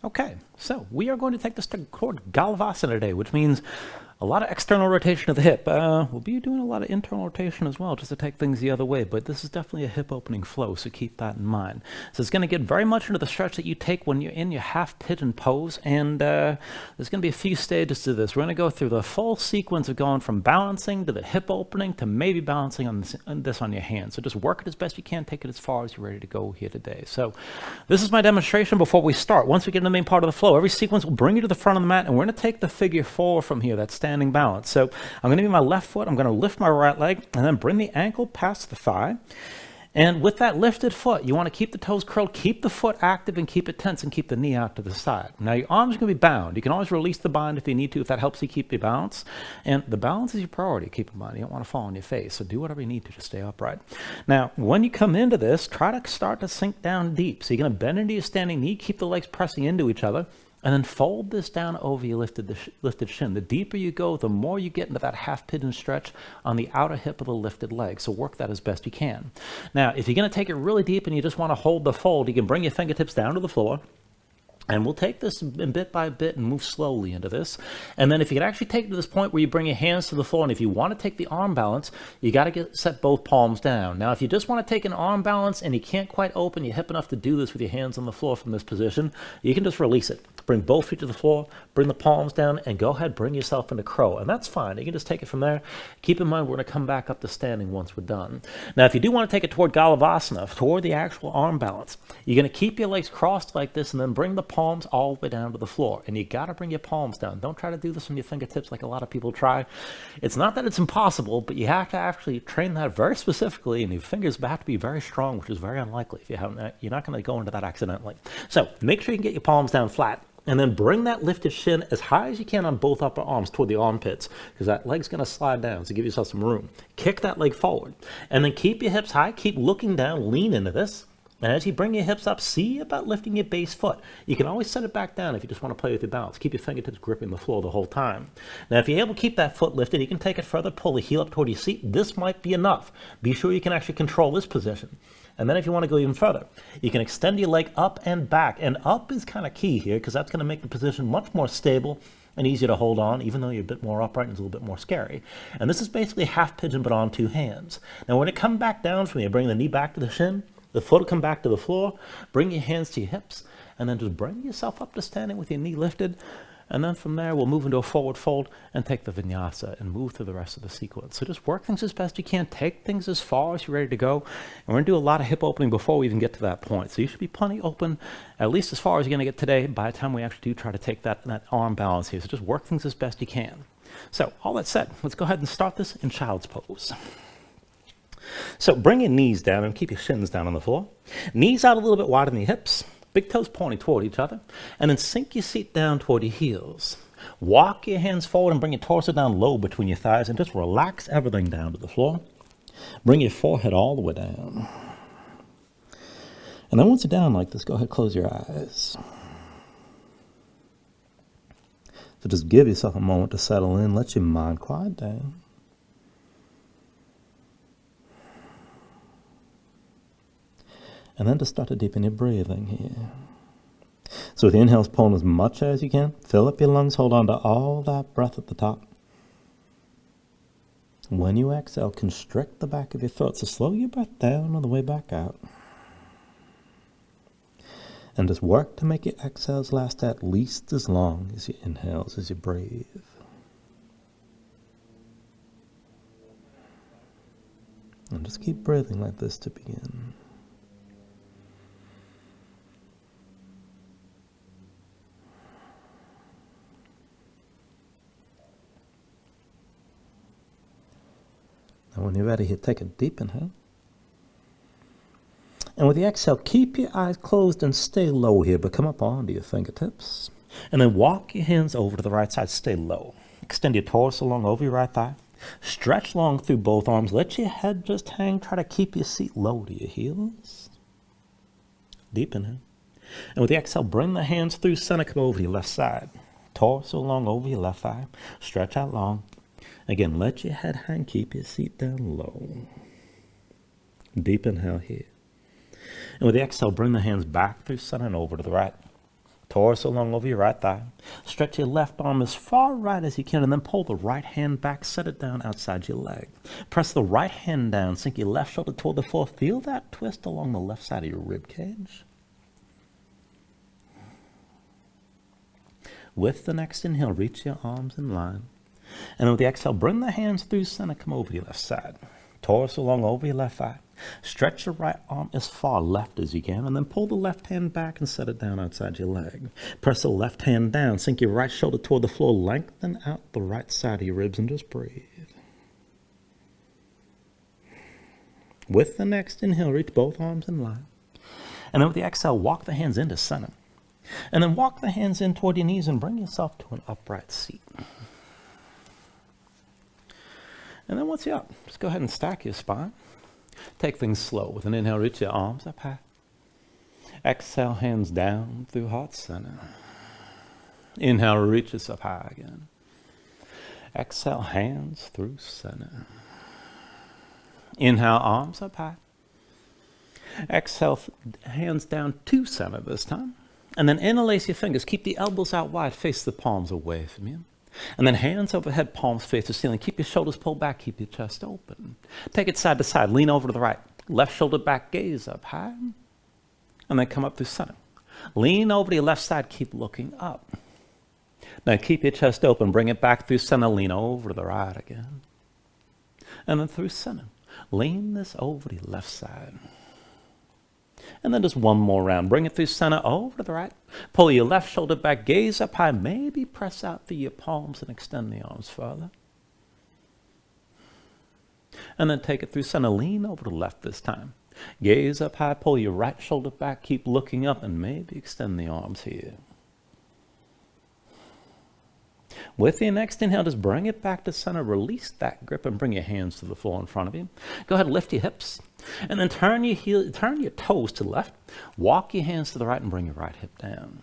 Okay, so we are going to take this toward Galavasana today, which means a lot of external rotation of the hip. We'll be doing a lot of internal rotation as well, just to take things the other way, but this is definitely a hip opening flow, so keep that in mind. So it's going to get very much into the stretch that you take when you're in your half pigeon pose, and there's going to be a few stages to this. We're going to go through the full sequence of going from balancing to the hip opening to maybe balancing on this on your hand. So just work it as best you can, take it as far as you're ready to go here today. So this is my demonstration before we start. Once we get in the main part of the flow, every sequence will bring you to the front of the mat, and we're going to take the figure 4 from here, that standing balance. So I'm going to be my left foot, I'm going to lift my right leg, and then bring the ankle past the thigh. And with that lifted foot, you want to keep the toes curled, keep the foot active, and keep it tense, and keep the knee out to the side. Now your arms are going to be bound. You can always release the bind if you need to, if that helps you keep your balance. And the balance is your priority, keep in mind. You don't want to fall on your face, so do whatever you need to stay upright. Now, when you come into this, try to start to sink down deep. So you're going to bend into your standing knee, keep the legs pressing into each other, and then fold this down over your lifted shin. The deeper you go, the more you get into that half pigeon stretch on the outer hip of the lifted leg. So work that as best you can. Now, if you're going to take it really deep and you just want to hold the fold, you can bring your fingertips down to the floor. And we'll take this bit by bit and move slowly into this. And then if you can actually take it to this point where you bring your hands to the floor, and if you want to take the arm balance, you got to set both palms down. Now, if you just want to take an arm balance and you can't quite open your hip enough to do this with your hands on the floor from this position, you can just release it. Bring both feet to the floor, bring the palms down, and go ahead, bring yourself into crow. And that's fine. You can just take it from there. Keep in mind, we're going to come back up to standing once we're done. Now, if you do want to take it toward Galavasana, toward the actual arm balance, you're going to keep your legs crossed like this and then bring the palms all the way down to the floor. And you got to bring your palms down. Don't try to do this from your fingertips like a lot of people try. It's not that it's impossible, but you have to actually train that very specifically, and your fingers have to be very strong, which is very unlikely. If you haven't, you're not going to go into that accidentally. So make sure you can get your palms down flat. And then bring that lifted shin as high as you can on both upper arms toward the armpits, because that leg's going to slide down, so give yourself some room. Kick that leg forward. And then keep your hips high, keep looking down, lean into this. And as you bring your hips up, see about lifting your base foot. You can always set it back down if you just want to play with your balance. Keep your fingertips gripping the floor the whole time. Now, if you're able to keep that foot lifted, you can take it further, pull the heel up toward your seat. This might be enough. Be sure you can actually control this position. And then if you want to go even further, you can extend your leg up and back. And up is kind of key here, because that's going to make the position much more stable and easier to hold on, even though you're a bit more upright and it's a little bit more scary. And this is basically half pigeon, but on 2 hands. Now, when it comes back down from you, bring the knee back to the shin, the foot will come back to the floor, bring your hands to your hips, and then just bring yourself up to standing with your knee lifted. And then from there, we'll move into a forward fold and take the vinyasa and move through the rest of the sequence. So just work things as best you can. Take things as far as you're ready to go. And we're going to do a lot of hip opening before we even get to that point. So you should be plenty open, at least as far as you're going to get today, by the time we actually do try to take that arm balance here. So just work things as best you can. So all that said, let's go ahead and start this in child's pose. So bring your knees down and keep your shins down on the floor. Knees out a little bit wider than your hips. Big toes pointing toward each other. And then sink your seat down toward your heels. Walk your hands forward and bring your torso down low between your thighs and just relax everything down to the floor. Bring your forehead all the way down. And then once you're down like this, go ahead, close your eyes. So just give yourself a moment to settle in. Let your mind quiet down. And then just start to deepen your breathing here. So with the inhales, pull as much as you can. Fill up your lungs, hold on to all that breath at the top. When you exhale, constrict the back of your throat. So slow your breath down on the way back out. And just work to make your exhales last at least as long as your inhales as you breathe. And just keep breathing like this to begin. Now when you're ready here, take a deep inhale. And with the exhale, keep your eyes closed and stay low here, but come up onto your fingertips. And then walk your hands over to the right side, stay low. Extend your torso long over your right thigh. Stretch long through both arms. Let your head just hang. Try to keep your seat low to your heels. Deep inhale. And with the exhale, bring the hands through center, come over to your left side. Torso long over your left thigh. Stretch out long. Again, let your head hang, keep your seat down low. Deep inhale here. And with the exhale, bring the hands back through center and over to the right. Torso long over your right thigh. Stretch your left arm as far right as you can, and then pull the right hand back, set it down outside your leg. Press the right hand down, sink your left shoulder toward the floor. Feel that twist along the left side of your rib cage. With the next inhale, reach your arms in line. And with the exhale, bring the hands through center, come over your left side. Torso long over your left thigh. Stretch your right arm as far left as you can, and then pull the left hand back and set it down outside your leg. Press the left hand down, sink your right shoulder toward the floor, lengthen out the right side of your ribs, and just breathe. With the next inhale, reach both arms in line. And then with the exhale, walk the hands into center. And then walk the hands in toward your knees and bring yourself to an upright seat. And then once you're up, just go ahead and stack your spine. Take things slow. With an inhale, reach your arms up high. Exhale, hands down through heart center. Inhale, reach us up high again. Exhale, hands through center. Inhale, arms up high. Exhale, hands down to center this time. And then interlace your fingers. Keep the elbows out wide. Face the palms away from you. And then hands overhead, palms face the ceiling. Keep your shoulders pulled back. Keep your chest open. Take it side to side. Lean over to the right. Left shoulder back, gaze up high. And then come up through center. Lean over to your left side. Keep looking up. Now keep your chest open. Bring it back through center. Lean over to the right again. And then through center. Lean this over to your left side. And then just one more round. Bring it through center, over to the right. Pull your left shoulder back, gaze up high. Maybe press out through your palms and extend the arms further. And then take it through center. Lean over to the left this time. Gaze up high, pull your right shoulder back, keep looking up, and maybe extend the arms here. With your next inhale, just bring it back to center. Release that grip and bring your hands to the floor in front of you. Go ahead, lift your hips. And then turn your toes to the left. Walk your hands to the right and bring your right hip down.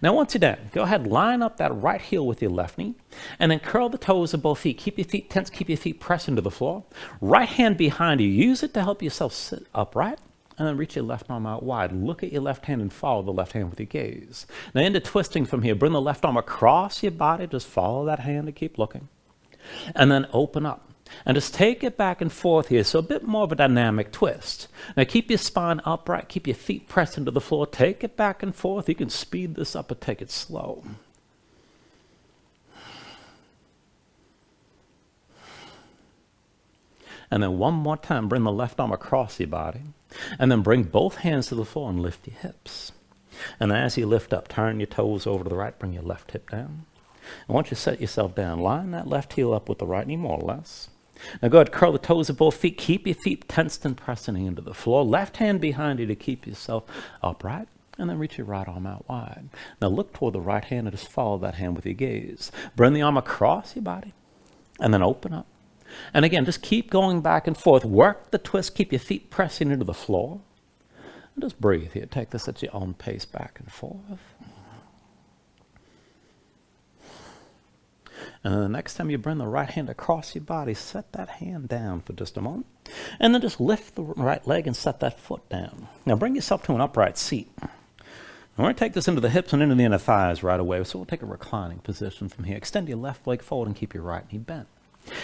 Now once you're down, go ahead, line up that right heel with your left knee. And then curl the toes of both feet. Keep your feet tense, keep your feet pressed into the floor. Right hand behind you. Use it to help yourself sit upright. And then reach your left arm out wide. Look at your left hand and follow the left hand with your gaze. Now into twisting from here. Bring the left arm across your body. Just follow that hand and keep looking. And then open up. And just take it back and forth here. So a bit more of a dynamic twist. Now keep your spine upright. Keep your feet pressed into the floor. Take it back and forth. You can speed this up or take it slow. And then one more time. Bring the left arm across your body. And then bring both hands to the floor and lift your hips. And as you lift up, turn your toes over to the right, bring your left hip down. And once you set yourself down, line that left heel up with the right knee, more or less. Now go ahead, curl the toes of both feet. Keep your feet tensed and pressing into the floor. Left hand behind you to keep yourself upright. And then reach your right arm out wide. Now look toward the right hand and just follow that hand with your gaze. Bring the arm across your body. And then open up. And again, just keep going back and forth. Work the twist. Keep your feet pressing into the floor. And just breathe here. Take this at your own pace back and forth. And then the next time you bring the right hand across your body, set that hand down for just a moment. And then just lift the right leg and set that foot down. Now bring yourself to an upright seat. We're going to take this into the hips and into the inner thighs right away. So we'll take a reclining position from here. Extend your left leg forward and keep your right knee bent.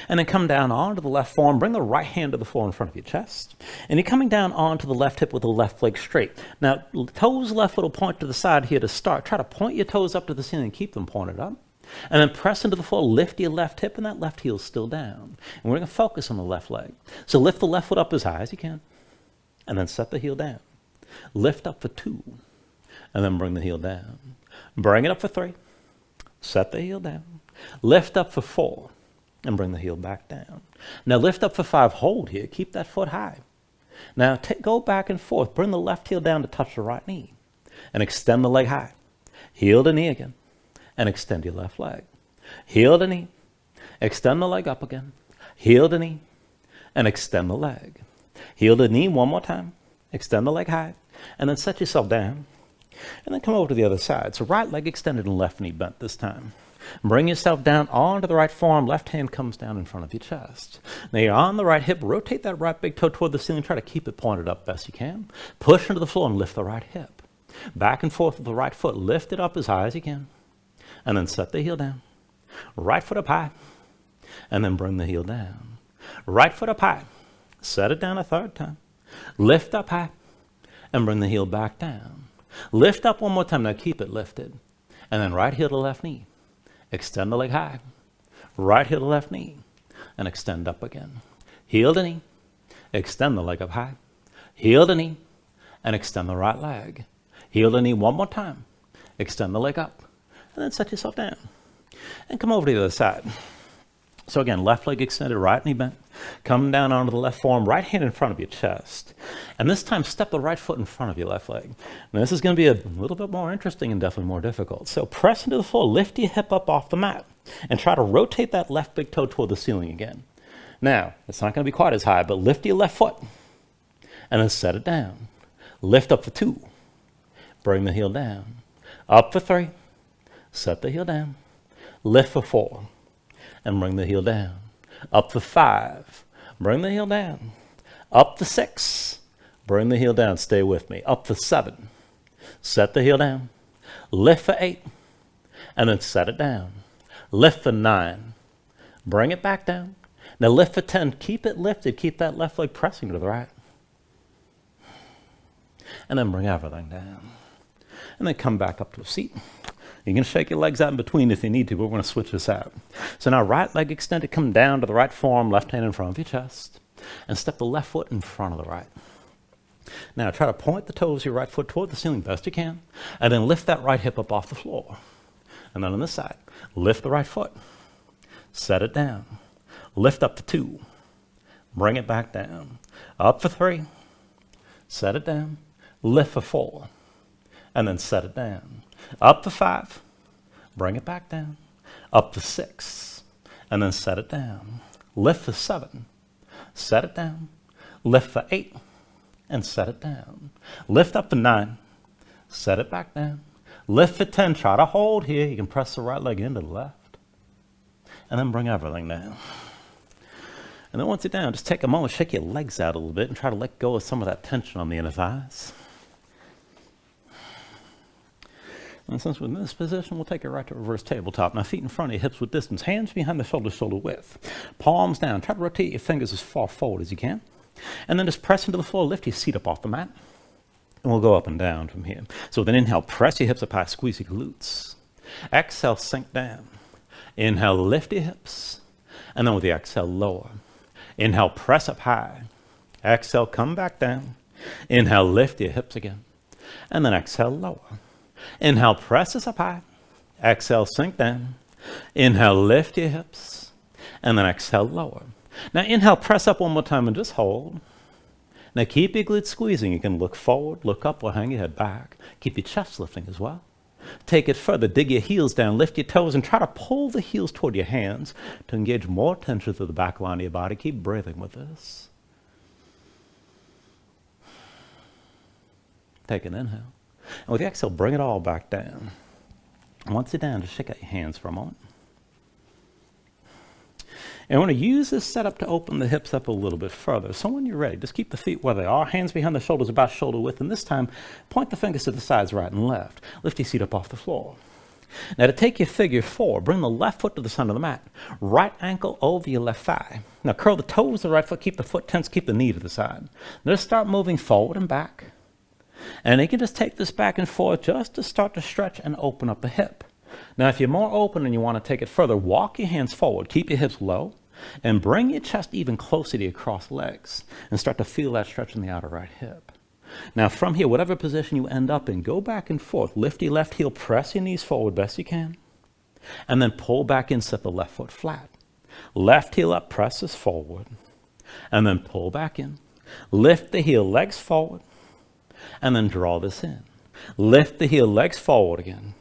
And then come down onto the left forearm. Bring the right hand to the floor in front of your chest. And you're coming down onto the left hip with the left leg straight. Now, toes left foot will point to the side here to start. Try to point your toes up to the ceiling and keep them pointed up. And then press into the floor. Lift your left hip and that left heel is still down. And we're going to focus on the left leg. So lift the left foot up as high as you can. And then set the heel down. Lift up for 2. And then bring the heel down. Bring it up for 3. Set the heel down. Lift up for 4. And bring the heel back down. Now lift up for 5. Hold here. Keep that foot high. Now go back and forth. Bring the left heel down to touch the right knee. And extend the leg high. Heel to knee again. And extend your left leg. Heel to knee. Extend the leg up again. Heel to knee. And extend the leg. Heel to knee one more time. Extend the leg high. And then set yourself down. And then come over to the other side. So right leg extended and left knee bent this time. Bring yourself down onto the right forearm. Left hand comes down in front of your chest. Now you're on the right hip. Rotate that right big toe toward the ceiling. Try to keep it pointed up best you can. Push into the floor and lift the right hip. Back and forth with the right foot. Lift it up as high as you can. And then set the heel down. Right foot up high. And then bring the heel down. Right foot up high. Set it down a third time. Lift up high. And bring the heel back down. Lift up one more time. Now keep it lifted. And then right heel to left knee. Extend the leg high. Right heel to left knee. And extend up again. Heel to knee. Extend the leg up high. Heel to knee. And extend the right leg. Heel to knee one more time. Extend the leg up. And then set yourself down. And come over to the other side. So again, left leg extended, right knee bent. Come down onto the left forearm, right hand in front of your chest. And this time, step the right foot in front of your left leg. Now this is going to be a little bit more interesting and definitely more difficult. So press into the floor, lift your hip up off the mat, and try to rotate that left big toe toward the ceiling again. Now, it's not going to be quite as high, but lift your left foot, and then set it down. Lift up for 2. Bring the heel down. Up for 3. Set the heel down. Lift for 4. And bring the heel down. Up for 5. Bring the heel down. Up for 6. Bring the heel down. Stay with me. Up for 7. Set the heel down. Lift for 8. And then set it down. Lift for 9. Bring it back down. Now lift for 10. Keep it lifted. Keep that left leg pressing to the right. And then bring everything down. And then come back up to a seat. You can shake your legs out in between if you need to, but we're going to switch this out. So now right leg extended, come down to the right forearm, left hand in front of your chest, and step the left foot in front of the right. Now try to point the toes of your right foot toward the ceiling best you can, and then lift that right hip up off the floor. And then on this side, lift the right foot, set it down, lift up for 2, bring it back down, up for 3, set it down, lift for 4, and then set it down. Up to 5, bring it back down. Up to 6, and then set it down. Lift for 7, set it down. Lift for 8, and set it down. Lift up to 9, set it back down. Lift for 10, try to hold here. You can press the right leg into the left. And then bring everything down. And then once you're down, just take a moment, shake your legs out a little bit, and try to let go of some of that tension on the inner thighs. And since we're in this position, we'll take it right to reverse tabletop. Now feet in front of your hips with distance, hands behind the shoulders, shoulder width. Palms down. Try to rotate your fingers as far forward as you can. And then just press into the floor, lift your seat up off the mat. And we'll go up and down from here. So with an inhale, press your hips up high, squeeze your glutes. Exhale, sink down. Inhale, lift your hips. And then with the exhale, lower. Inhale, press up high. Exhale, come back down. Inhale, lift your hips again. And then exhale, lower. Inhale, press this up high. Exhale, sink down. Inhale, lift your hips. And then exhale, lower. Now inhale, press up one more time and just hold. Now keep your glutes squeezing. You can look forward, look up, or hang your head back. Keep your chest lifting as well. Take it further. Dig your heels down, lift your toes, and try to pull the heels toward your hands to engage more tension through the back line of your body. Keep breathing with this. Take an inhale. And with the exhale, bring it all back down. And once you're down, just shake out your hands for a moment. And we're going to use this setup to open the hips up a little bit further. So when you're ready, just keep the feet where they are, hands behind the shoulders about shoulder width, and this time, point the fingers to the sides right and left. Lift your seat up off the floor. Now to take your figure 4, bring the left foot to the center of the mat. Right ankle over your left thigh. Now curl the toes of the right foot, keep the foot tense, keep the knee to the side. Now just start moving forward and back. And you can just take this back and forth just to start to stretch and open up the hip. Now, if you're more open and you want to take it further, walk your hands forward, keep your hips low, and bring your chest even closer to your crossed legs, and start to feel that stretch in the outer right hip. Now, from here, whatever position you end up in, go back and forth. Lift your left heel, press your knees forward best you can, and then pull back in, set the left foot flat. Left heel up, press this forward, and then pull back in. Lift the heel, legs forward, and then draw this in. Lift the heel, legs forward again.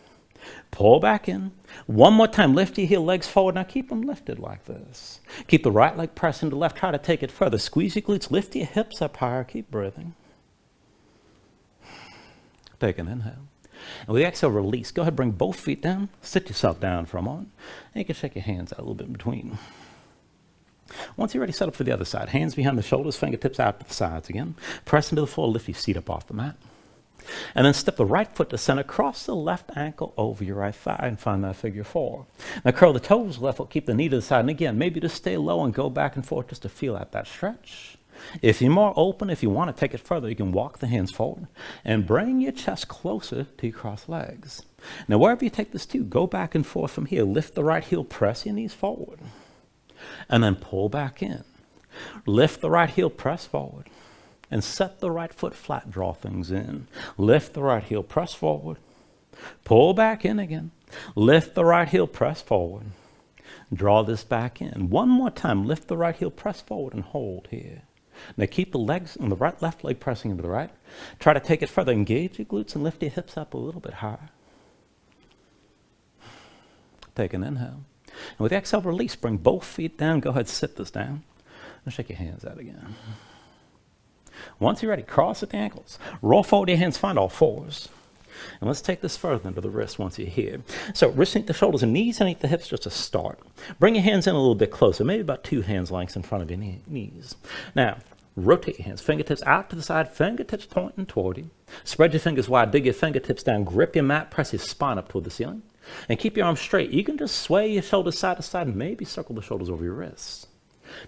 Pull back in. One more time, lift your heel, legs forward. Now keep them lifted like this. Keep the right leg pressed into the left. Try to take it further. Squeeze your glutes, lift your hips up higher. Keep breathing. Take an inhale. And with the exhale, release. Go ahead, bring both feet down. Sit yourself down for a moment. And you can shake your hands out a little bit in between. Once you're ready, set up for the other side. Hands behind the shoulders, fingertips out to the sides again. Press into the floor, lift your seat up off the mat. And then step the right foot to center, cross the left ankle over your right thigh and find that figure 4. Now curl the toes, left foot, keep the knee to the side. And again, maybe just stay low and go back and forth just to feel out that stretch. If you're more open, if you want to take it further, you can walk the hands forward and bring your chest closer to your crossed legs. Now wherever you take this to, go back and forth from here. Lift the right heel, press your knees forward, and then pull back in. Lift the right heel, press forward. And set the right foot flat, draw things in. Lift the right heel, press forward. Pull back in again. Lift the right heel, press forward. Draw this back in. One more time, lift the right heel, press forward and hold here. Now keep the legs on the right, left leg pressing into the right. Try to take it further. Engage your glutes and lift your hips up a little bit higher. Take an inhale. And with the exhale, release. Bring both feet down. Go ahead, sit this down. And shake your hands out again. Once you're ready, cross at the ankles. Roll forward your hands, find all fours. And let's take this further into the wrist once you're here. So wrists underneath the shoulders and knees underneath the hips just to start. Bring your hands in a little bit closer, maybe about 2 hands lengths in front of your knees. Now, rotate your hands, fingertips out to the side, fingertips pointing toward you. Spread your fingers wide, dig your fingertips down, grip your mat, press your spine up toward the ceiling. And keep your arms straight. You can just sway your shoulders side to side and maybe circle the shoulders over your wrists.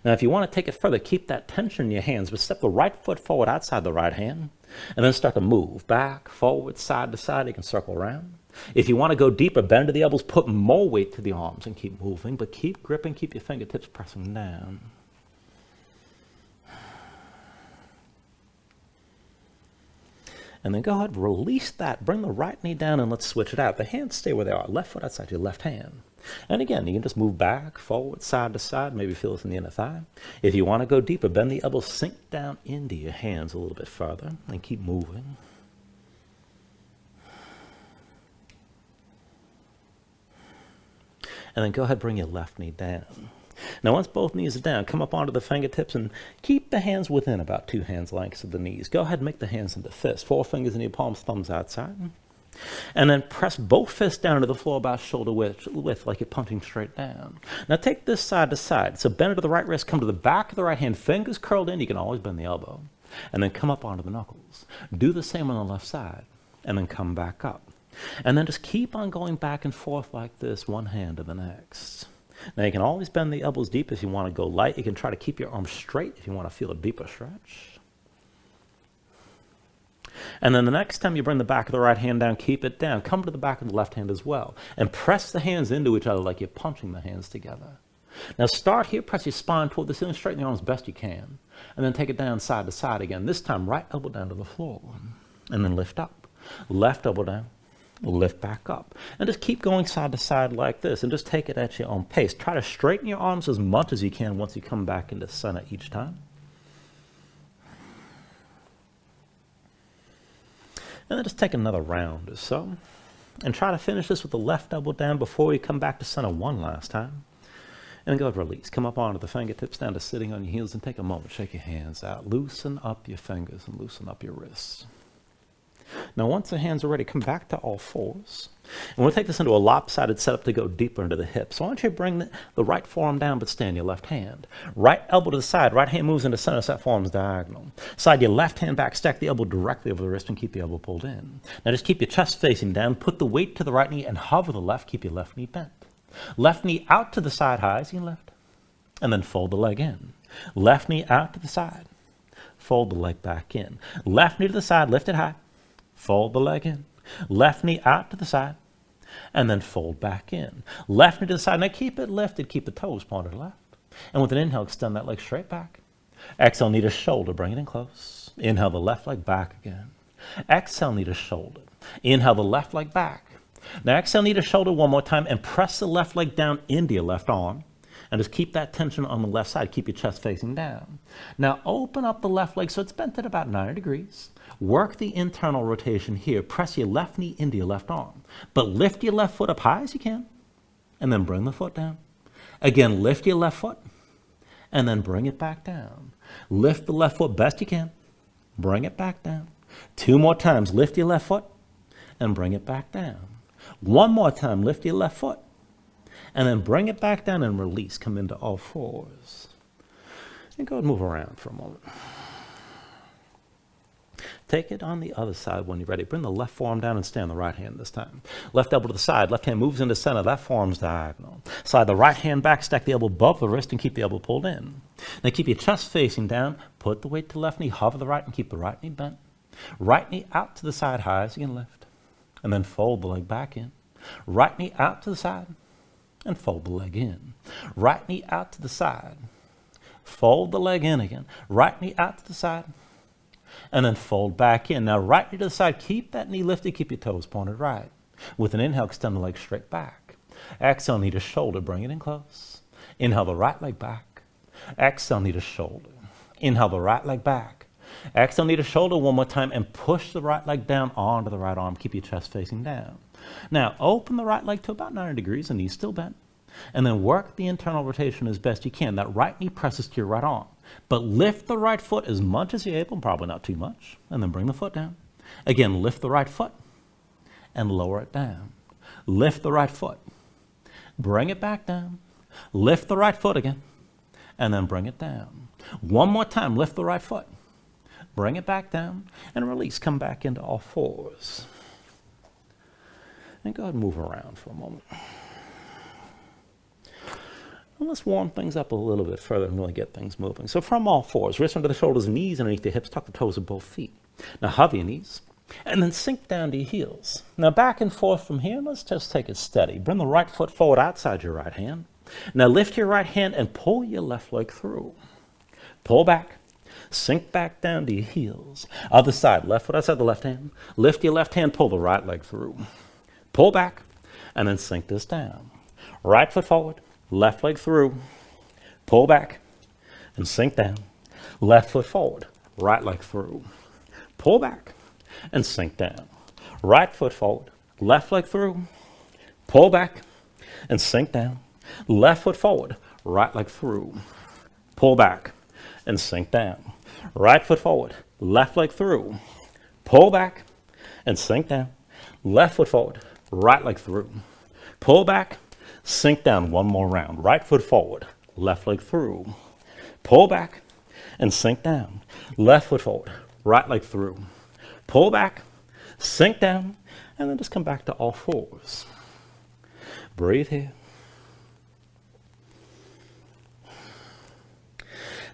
Now, if you want to take it further, keep that tension in your hands, but step the right foot forward outside the right hand, and then start to move back, forward, side to side. You can circle around. If you want to go deeper, bend to the elbows, put more weight to the arms, and keep moving, but keep gripping, keep your fingertips pressing down. And then go ahead, release that. Bring the right knee down, and let's switch it out. The hands stay where they are. Left foot outside your left hand. And again, you can just move back, forward, side to side, maybe feel this in the inner thigh. If you want to go deeper, bend the elbows, sink down into your hands a little bit further, and keep moving. And then go ahead, bring your left knee down. Now, once both knees are down, come up onto the fingertips and keep the hands within about 2 hands lengths of the knees. Go ahead and make the hands into fists. 4 fingers in your palms, thumbs outside. And then press both fists down to the floor about shoulder width like you're punching straight down. Now take this side to side. So bend to the right wrist, come to the back of the right hand, fingers curled in. You can always bend the elbow. And then come up onto the knuckles. Do the same on the left side. And then come back up. And then just keep on going back and forth like this, one hand to the next. Now you can always bend the elbows deep if you want to go light. You can try to keep your arms straight if you want to feel a deeper stretch. And then the next time you bring the back of the right hand down, keep it down. Come to the back of the left hand as well. And press the hands into each other like you're punching the hands together. Now start here, press your spine toward the ceiling, straighten the arms best you can. And then take it down side to side again. This time, right elbow down to the floor. And then lift up. Left elbow down. Lift back up. And just keep going side to side like this. And just take it at your own pace. Try to straighten your arms as much as you can once you come back into center each time. And then just take another round or so. And try to finish this with the left elbow down before you come back to center one last time. And then go ahead and release. Come up onto the fingertips, down to sitting on your heels, and take a moment. Shake your hands out. Loosen up your fingers and loosen up your wrists. Now, once the hands are ready, come back to all fours. And we'll take this into a lopsided setup to go deeper into the hips. So I want you to bring the right forearm down, but stay on your left hand. Right elbow to the side. Right hand moves into center, so that forearm's diagonal. Slide your left hand back, stack the elbow directly over the wrist, and keep the elbow pulled in. Now just keep your chest facing down. Put the weight to the right knee and hover the left. Keep your left knee bent. Left knee out to the side high as you can lift. And then fold the leg in. Left knee out to the side. Fold the leg back in. Left knee to the side, lift it high. Fold the leg in. Left knee out to the side. And then fold back in. Left knee to the side. Now keep it lifted. Keep the toes pointed left. And with an inhale, extend that leg straight back. Exhale, knee to shoulder. Bring it in close. Inhale the left leg back again. Exhale, knee to shoulder. Inhale the left leg back. Now exhale, knee to shoulder one more time. And press the left leg down into your left arm. And just keep that tension on the left side. Keep your chest facing down. Now open up the left leg so it's bent at about 90 degrees. Work the internal rotation here. Press your left knee into your left arm. But lift your left foot up high as you can. And then bring the foot down. Again, lift your left foot. And then bring it back down. Lift the left foot best you can. Bring it back down. 2 more times. Lift your left foot. And bring it back down. 1 more time. Lift your left foot. And then bring it back down and release. Come into all fours. And go ahead and move around for a moment. Take it on the other side when you're ready. Bring the left forearm down and stay on the right hand this time. Left elbow to the side. Left hand moves into center. That forearm's diagonal. Slide the right hand back. Stack the elbow above the wrist and keep the elbow pulled in. Now keep your chest facing down. Put the weight to the left knee. Hover the right and keep the right knee bent. Right knee out to the side high as you can lift. And then fold the leg back in. Right knee out to the side and fold the leg in. Right knee out to the side. Fold the leg in again. Right knee out to the side. And then fold back in. Now right knee to the side, keep that knee lifted, keep your toes pointed right. With an inhale, extend the leg straight back. Exhale, knee to shoulder, bring it in close. Inhale the right leg back. Exhale, knee to shoulder. Inhale the right leg back. Exhale, knee to shoulder one more time and push the right leg down onto the right arm. Keep your chest facing down. Now open the right leg to about 90 degrees, the knee's still bent. And then work the internal rotation as best you can. That right knee presses to your right arm. But lift the right foot as much as you're able, probably not too much, and then bring the foot down. Again, lift the right foot and lower it down. Lift the right foot. Bring it back down. Lift the right foot again, and then bring it down. One more time, lift the right foot. Bring it back down, and release. Come back into all fours. And go ahead and move around for a moment. And let's warm things up a little bit further and really get things moving. So from all fours, wrists under the shoulders, knees underneath the hips, tuck the toes of both feet. Now hover your knees, and then sink down to your heels. Now back and forth from here, let's just take it steady. Bring the right foot forward outside your right hand. Now lift your right hand and pull your left leg through. Pull back, sink back down to your heels. Other side, left foot outside the left hand. Lift your left hand, pull the right leg through. Pull back, and then sink this down. Right foot forward. Left leg through, pull back, and sink down. Left foot forward, right leg through, pull back, and sink down. Right foot forward, left leg through, pull back, and sink down. Left foot forward, right leg through, pull back, and sink down. Right foot forward, left leg through, pull back, and sink down. Left foot forward, right leg through, pull back, sink down. One more round. Right foot forward, left leg through. Pull back and sink down. Left foot forward, right leg through. Pull back, sink down, and then just come back to all fours. Breathe here.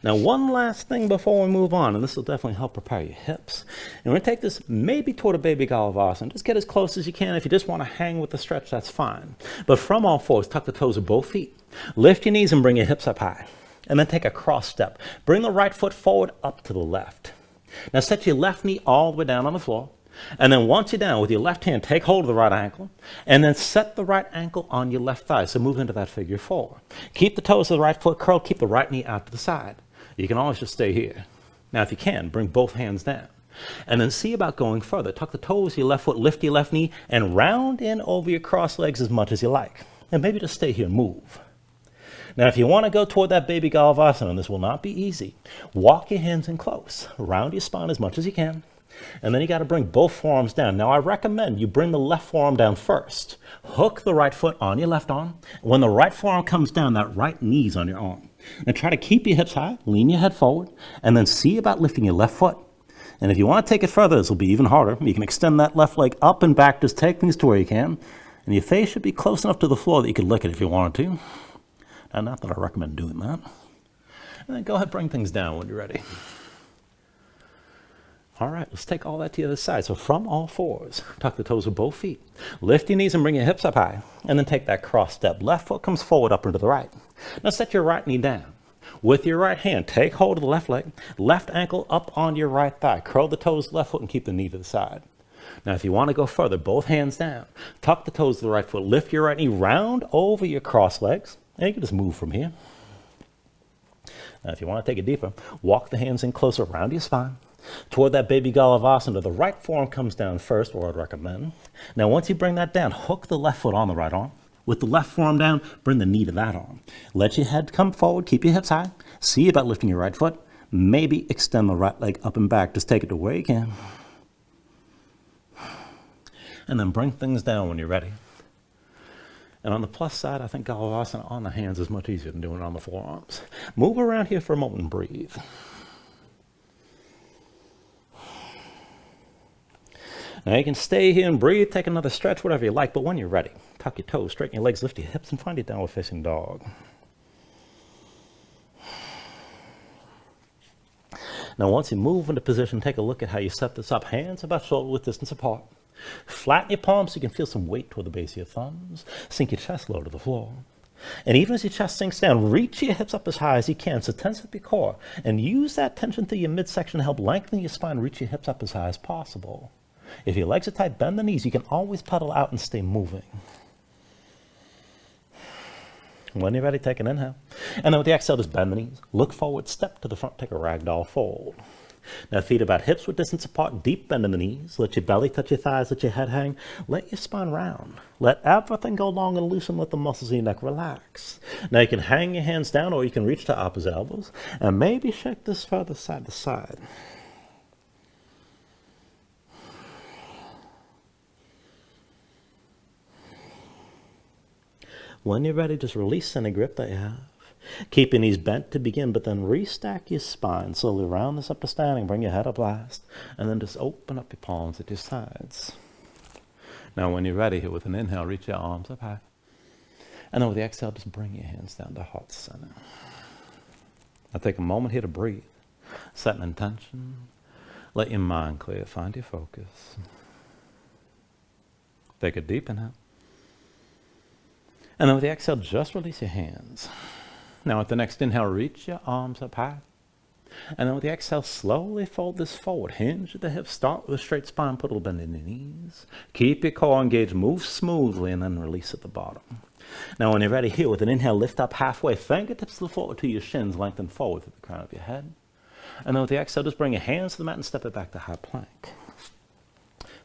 Now, one last thing before we move on, and this will definitely help prepare your hips. And we're going to take this maybe toward a baby Galavasana. Just get as close as you can. If you just want to hang with the stretch, that's fine. But from all fours, tuck the toes of both feet. Lift your knees and bring your hips up high. And then take a cross step. Bring the right foot forward up to the left. Now set your left knee all the way down on the floor. And then once you're down, with your left hand, take hold of the right ankle. And then set the right ankle on your left thigh. So move into that figure four. Keep the toes of the right foot curled. Keep the right knee out to the side. You can always just stay here. Now, if you can, bring both hands down. And then see about going further. Tuck the toes of your left foot, lift your left knee, and round in over your cross legs as much as you like. And maybe just stay here and move. Now, if you want to go toward that baby Galavasana, and this will not be easy, walk your hands in close. Round your spine as much as you can. And then you got to bring both forearms down. Now, I recommend you bring the left forearm down first. Hook the right foot on your left arm. When the right forearm comes down, that right knee's on your arm. And try to keep your hips high, lean your head forward, and then see about lifting your left foot. And if you want to take it further, this will be even harder. You can extend that left leg up and back. Just take things to where you can. And your face should be close enough to the floor that you could lick it if you wanted to. And not that I recommend doing that. And then go ahead, bring things down when you're ready. All right, let's take all that to the other side. So from all fours, tuck the toes of both feet. Lift your knees and bring your hips up high. And then take that cross step. Left foot comes forward up into the right. Now set your right knee down. With your right hand, take hold of the left leg. Left ankle up on your right thigh. Curl the toes left foot and keep the knee to the side. Now if you want to go further, both hands down. Tuck the toes of the right foot. Lift your right knee round over your cross legs. And you can just move from here. Now if you want to take it deeper, walk the hands in closer around your spine. Toward that baby Galavasana, the right forearm comes down first, or I'd recommend. Now, once you bring that down, hook the left foot on the right arm. With the left forearm down, bring the knee to that arm. Let your head come forward, keep your hips high. See about lifting your right foot. Maybe extend the right leg up and back. Just take it to where you can. And then bring things down when you're ready. And on the plus side, I think Galavasana on the hands is much easier than doing it on the forearms. Move around here for a moment and breathe. Now you can stay here and breathe, take another stretch, whatever you like, but when you're ready, tuck your toes, straighten your legs, lift your hips, and find your downward facing dog. Now once you move into position, take a look at how you set this up. Hands about shoulder width distance apart. Flatten your palms so you can feel some weight toward the base of your thumbs. Sink your chest low to the floor. And even as your chest sinks down, reach your hips up as high as you can. So tense up your core and use that tension through your midsection to help lengthen your spine, reach your hips up as high as possible. If your legs are tight, bend the knees. You can always pedal out and stay moving. When you're ready, take an inhale. And then with the exhale, just bend the knees. Look forward, step to the front, take a ragdoll fold. Now feet about hips width distance apart, deep bend in the knees. Let your belly touch your thighs, let your head hang. Let your spine round. Let everything go long and loose and let the muscles in your neck relax. Now you can hang your hands down or you can reach to opposite elbows and maybe shake this further side to side. When you're ready, just release any grip that you have. Keep your knees bent to begin, but then restack your spine. Slowly round this up to standing, bring your head up last, and then just open up your palms at your sides. Now when you're ready here with an inhale, reach your arms up high. And then with the exhale, just bring your hands down to heart center. Now take a moment here to breathe. Set an intention. Let your mind clear. Find your focus. Take a deep inhale. And then with the exhale, just release your hands. Now with the next inhale, reach your arms up high. And then with the exhale, slowly fold this forward. Hinge at the hips, start with a straight spine, put a little bend in your knees. Keep your core engaged, move smoothly, and then release at the bottom. Now when you're ready here, with an inhale, lift up halfway, fingertips to the floor to your shins, lengthen forward to the crown of your head. And then with the exhale, just bring your hands to the mat and step it back to high plank.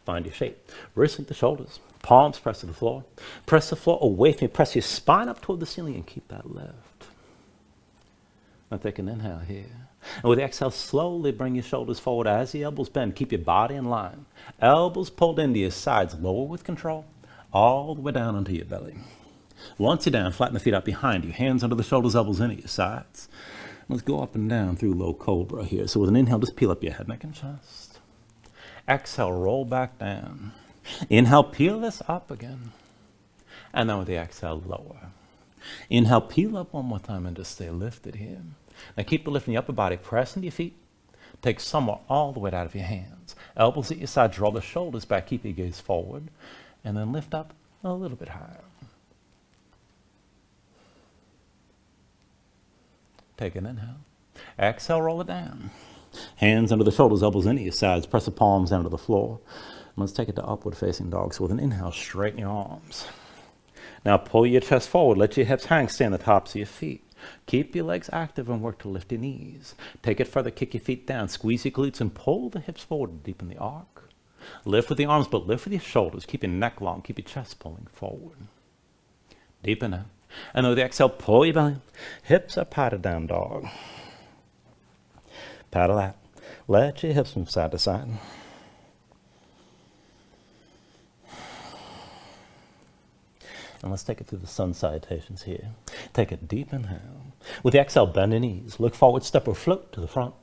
Find your shape. Wrists link the shoulders. Palms press to the floor. Press the floor away from you. Press your spine up toward the ceiling and keep that lift. Now take an inhale here. And with the exhale, slowly bring your shoulders forward as the elbows bend. Keep your body in line. Elbows pulled into your sides. Lower with control. All the way down onto your belly. Once you're down, flatten the feet out behind you. Hands under the shoulders, elbows into your sides. Let's go up and down through low cobra here. So with an inhale, just peel up your head, neck, and chest. Exhale, roll back down. Inhale, peel this up again. And then with the exhale, lower. Inhale, peel up one more time and just stay lifted here. Now keep the lift in the upper body. Press into your feet. Take some or all the weight out of your hands. Elbows at your side. Draw the shoulders back. Keep your gaze forward. And then lift up a little bit higher. Take an inhale. Exhale, roll it down. Hands under the shoulders, elbows into your sides. Press the palms down to the floor. Let's take it to upward facing dog. So with an inhale, straighten your arms. Now pull your chest forward. Let your hips hang. Stay on the tops of your feet. Keep your legs active and work to lift your knees. Take it further. Kick your feet down. Squeeze your glutes and pull the hips forward and deepen the arc. Lift with the arms, but lift with your shoulders. Keep your neck long. Keep your chest pulling forward. Deepen out. And with the exhale, pull your belly. Hips up high to down dog. Paddle out. Let your hips move side to side. And let's take it through the sun salutations here. Take a deep inhale. With the exhale, bend your knees. Look forward, step or float to the front.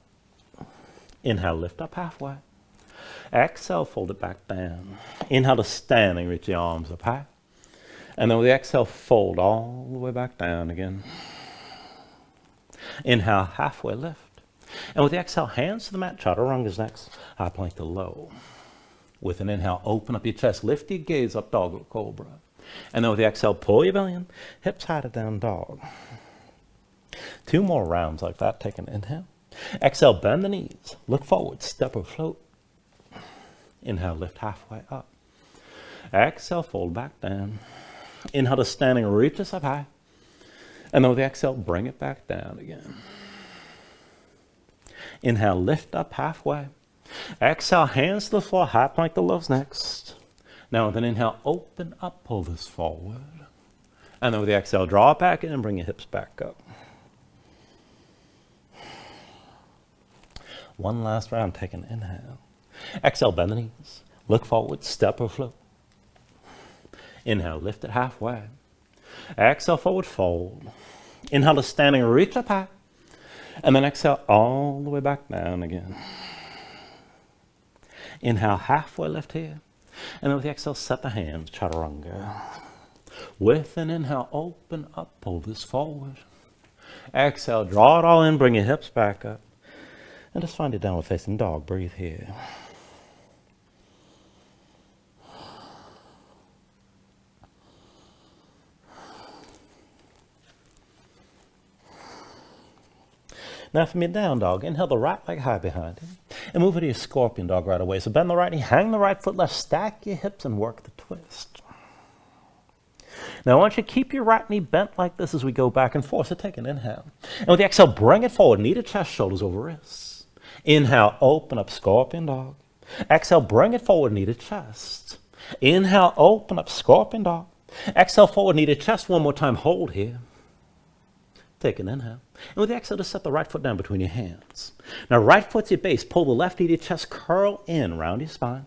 Inhale, lift up halfway. Exhale, fold it back down. Inhale to standing, reach your arms up high. And then with the exhale, fold all the way back down again. Inhale, halfway lift. And with the exhale, hands to the mat, chaturanga's next. High plank to low. With an inhale, open up your chest. Lift your gaze up, dog or cobra. And then with the exhale, pull your belly in. Hips high to down dog. 2 more rounds like that. Take an inhale. Exhale, bend the knees. Look forward, step or float. Inhale, lift halfway up. Exhale, fold back down. Inhale to standing, reach us up high. And then with the exhale, bring it back down again. Inhale, lift up halfway. Exhale, hands to the floor, high plank to lows next. Now with an inhale, open up, pull this forward. And then with the exhale, draw it back in and bring your hips back up. One last round, take an inhale. Exhale, bend the knees. Look forward, step or float. Inhale, lift it halfway. Exhale, forward fold. Inhale to standing, reach up high. And then exhale all the way back down again. Inhale, halfway lift here. And then with the exhale, set the hands, chaturanga. With an inhale, open up, pull this forward. Exhale, draw it all in, bring your hips back up. And just find your downward facing dog. Breathe here. Now from your down dog, inhale the right leg high behind you and move into your scorpion dog right away. So bend the right knee, hang the right foot left, stack your hips and work the twist. Now I want you to keep your right knee bent like this as we go back and forth. So take an inhale. And with the exhale, bring it forward. Knee to chest, shoulders over wrists. Inhale, open up, scorpion dog. Exhale, bring it forward, knee to chest. Inhale, open up, scorpion dog. Exhale, forward, knee to chest. One more time, hold here. Take an inhale. And with the exhale, just set the right foot down between your hands. Now, right foot's your base. Pull the left knee to your chest, curl in, round your spine.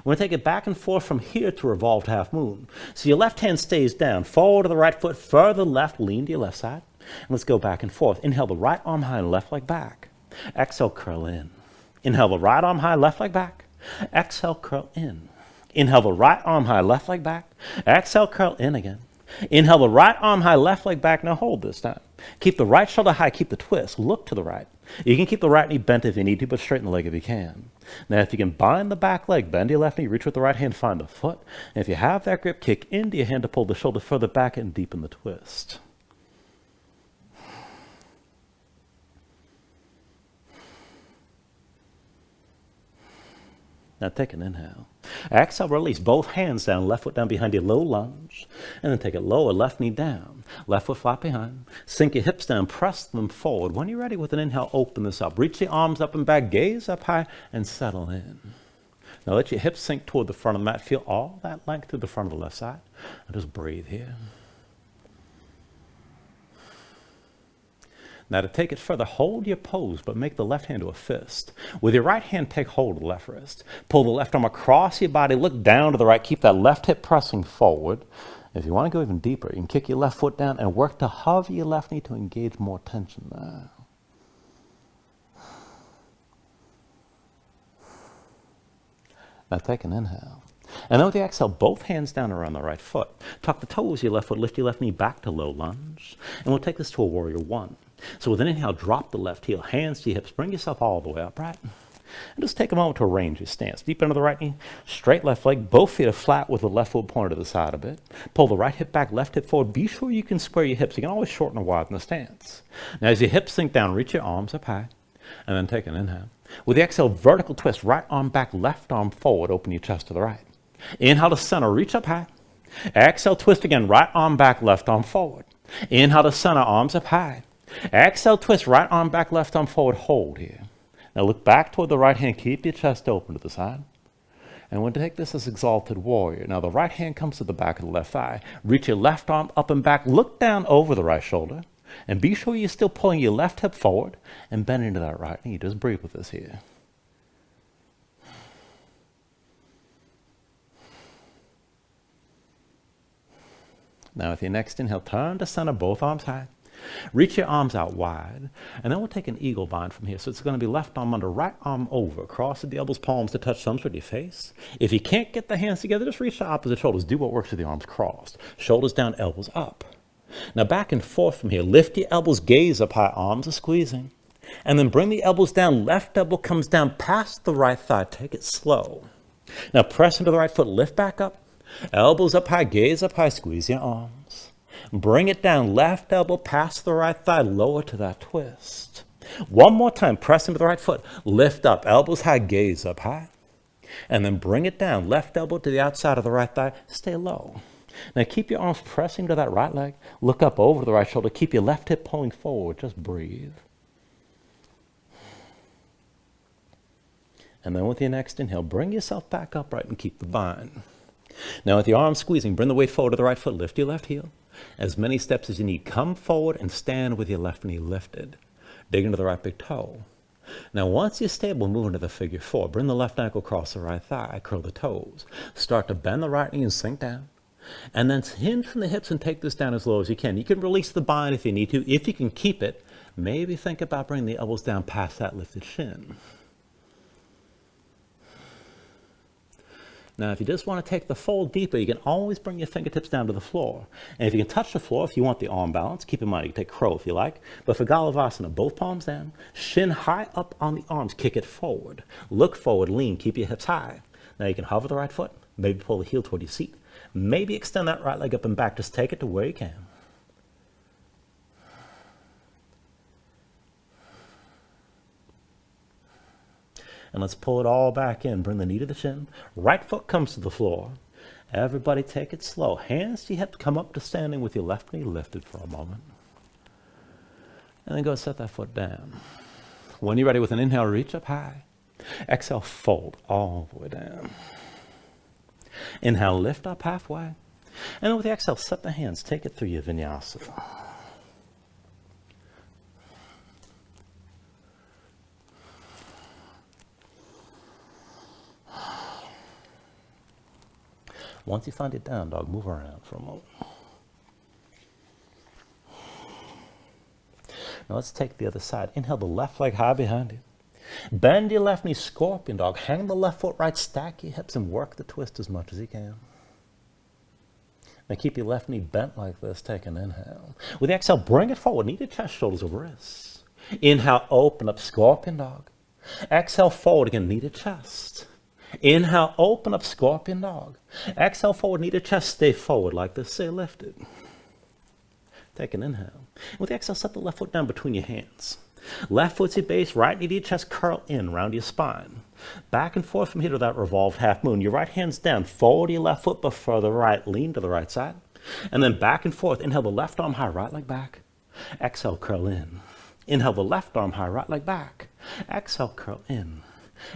We're going to take it back and forth from here to revolved half moon. So your left hand stays down. Forward to the right foot, further left, lean to your left side. And let's go back and forth. Inhale the right arm high and left leg back. Exhale, curl in. Inhale the right arm high, left leg back. Exhale, curl in. Inhale the right arm high, left leg back. Exhale, curl in again. Inhale the right arm high, left leg back. Now hold this time. Keep the right shoulder high, keep the twist. Look to the right. You can keep the right knee bent if you need to, but straighten the leg if you can. Now if you can bind the back leg, bend your left knee, reach with the right hand, find the foot. And if you have that grip, kick into your hand to pull the shoulder further back and deepen the twist. Now take an inhale. Exhale, release both hands down, left foot down behind you, low lunge. And then take it lower, left knee down, left foot flat behind. Sink your hips down, press them forward. When you're ready with an inhale, open this up. Reach the arms up and back, gaze up high, and settle in. Now let your hips sink toward the front of the mat. Feel all that length through the front of the left side. And just breathe here. Now to take it further, hold your pose, but make the left hand to a fist. With your right hand, take hold of the left wrist. Pull the left arm across your body, look down to the right, keep that left hip pressing forward. If you want to go even deeper, you can kick your left foot down and work to hover your left knee to engage more tension there. Now take an inhale. And then with the exhale, both hands down around the right foot. Tuck the toes of your left foot, lift your left knee back to low lunge. And we'll take this to a warrior one. So with an inhale, drop the left heel, hands to your hips, bring yourself all the way upright. And just take a moment to arrange your stance. Deep into the right knee, straight left leg, both feet are flat with the left foot pointed to the side a bit. Pull the right hip back, left hip forward. Be sure you can square your hips. You can always shorten or widen the stance. Now as your hips sink down, reach your arms up high, and then take an inhale. With the exhale, vertical twist, right arm back, left arm forward, open your chest to the right. Inhale to center, reach up high. Exhale, twist again, right arm back, left arm forward. Inhale to center, arms up high. Exhale, twist, right arm back, left arm forward, hold here. Now look back toward the right hand, keep your chest open to the side. And we're going to take this as exalted warrior. Now the right hand comes to the back of the left thigh. Reach your left arm up and back, look down over the right shoulder. And be sure you're still pulling your left hip forward and bend into that right knee. Just breathe with this here. Now with your next inhale, turn to center, both arms high. Reach your arms out wide, and then we'll take an eagle bind from here. So it's going to be left arm under, right arm over. Cross the elbows, palms to touch thumbs with your face. If you can't get the hands together, just reach the opposite shoulders. Do what works with the arms crossed. Shoulders down, elbows up. Now back and forth from here. Lift your elbows, gaze up high, arms are squeezing. And then bring the elbows down. Left elbow comes down past the right thigh. Take it slow. Now press into the right foot, lift back up. Elbows up high, gaze up high, squeeze your arms. Bring it down, left elbow past the right thigh, lower to that twist. One more time, press into the right foot, lift up, elbows high, gaze up high. And then bring it down, left elbow to the outside of the right thigh, stay low. Now keep your arms pressing to that right leg, look up over the right shoulder, keep your left hip pulling forward, just breathe. And then with your next inhale, bring yourself back upright and keep the bind. Now with your arms squeezing, bring the weight forward to the right foot, lift your left heel. As many steps as you need, come forward and stand with your left knee lifted. Dig into the right big toe. Now once you're stable, move into the figure four. Bring the left ankle across the right thigh, curl the toes. Start to bend the right knee and sink down. And then hinge from the hips and take this down as low as you can. You can release the bind if you need to. If you can keep it, maybe think about bringing the elbows down past that lifted shin. Now, if you just want to take the fold deeper, you can always bring your fingertips down to the floor. And if you can touch the floor, if you want the arm balance, keep in mind you can take crow if you like. But for Galavasana, both palms down, shin high up on the arms, kick it forward. Look forward, lean, keep your hips high. Now you can hover the right foot, maybe pull the heel toward your seat. Maybe extend that right leg up and back, just take it to where you can. And let's pull it all back in. Bring the knee to the shin. Right foot comes to the floor. Everybody take it slow. Hands to your hips. Come up to standing with your left knee lifted for a moment. And then go set that foot down. When you're ready with an inhale, reach up high. Exhale, fold all the way down. Inhale, lift up halfway. And then with the exhale, set the hands. Take it through your Vinyasa. Once you find it down, dog, move around for a moment. Now let's take the other side. Inhale the left leg high behind you. Bend your left knee, scorpion dog. Hang the left foot right, stack your hips and work the twist as much as you can. Now keep your left knee bent like this. Take an inhale. With the exhale, bring it forward. Knee to chest, shoulders over wrists. Inhale, open up, scorpion dog. Exhale, forward again, knee to chest. Inhale, open up, scorpion dog. Exhale, forward, knee to chest, stay forward like this, stay lifted. Take an inhale. With the exhale, set the left foot down between your hands. Left foot's your base, right knee to your chest, curl in, round your spine. Back and forth from here to that revolved half moon. Your right hand's down, forward your left foot, but further right, lean to the right side. And then back and forth, inhale the left arm high, right leg back. Exhale, curl in. Inhale the left arm high, right leg back. Exhale, curl in.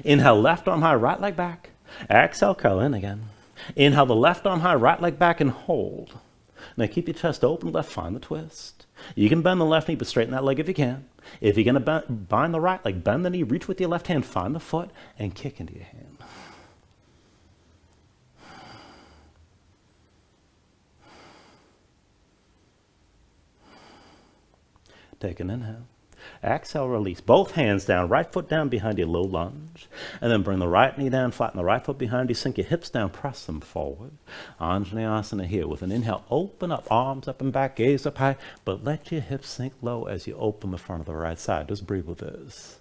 Inhale, left arm high, right leg back. Exhale, curl in again. Inhale the left arm high, right leg back and hold. Now keep your chest open, left, find the twist. You can bend the left knee, but straighten that leg if you can. If you're going to bind the right leg, bend the knee, reach with your left hand, find the foot, and kick into your hand. Take an inhale. Exhale, release. Both hands down, right foot down behind you, low lunge. And then bring the right knee down, flatten the right foot behind you, sink your hips down, press them forward. Anjaneyasana here. With an inhale, open up, arms up and back, gaze up high, but let your hips sink low as you open the front of the right side. Just breathe with this.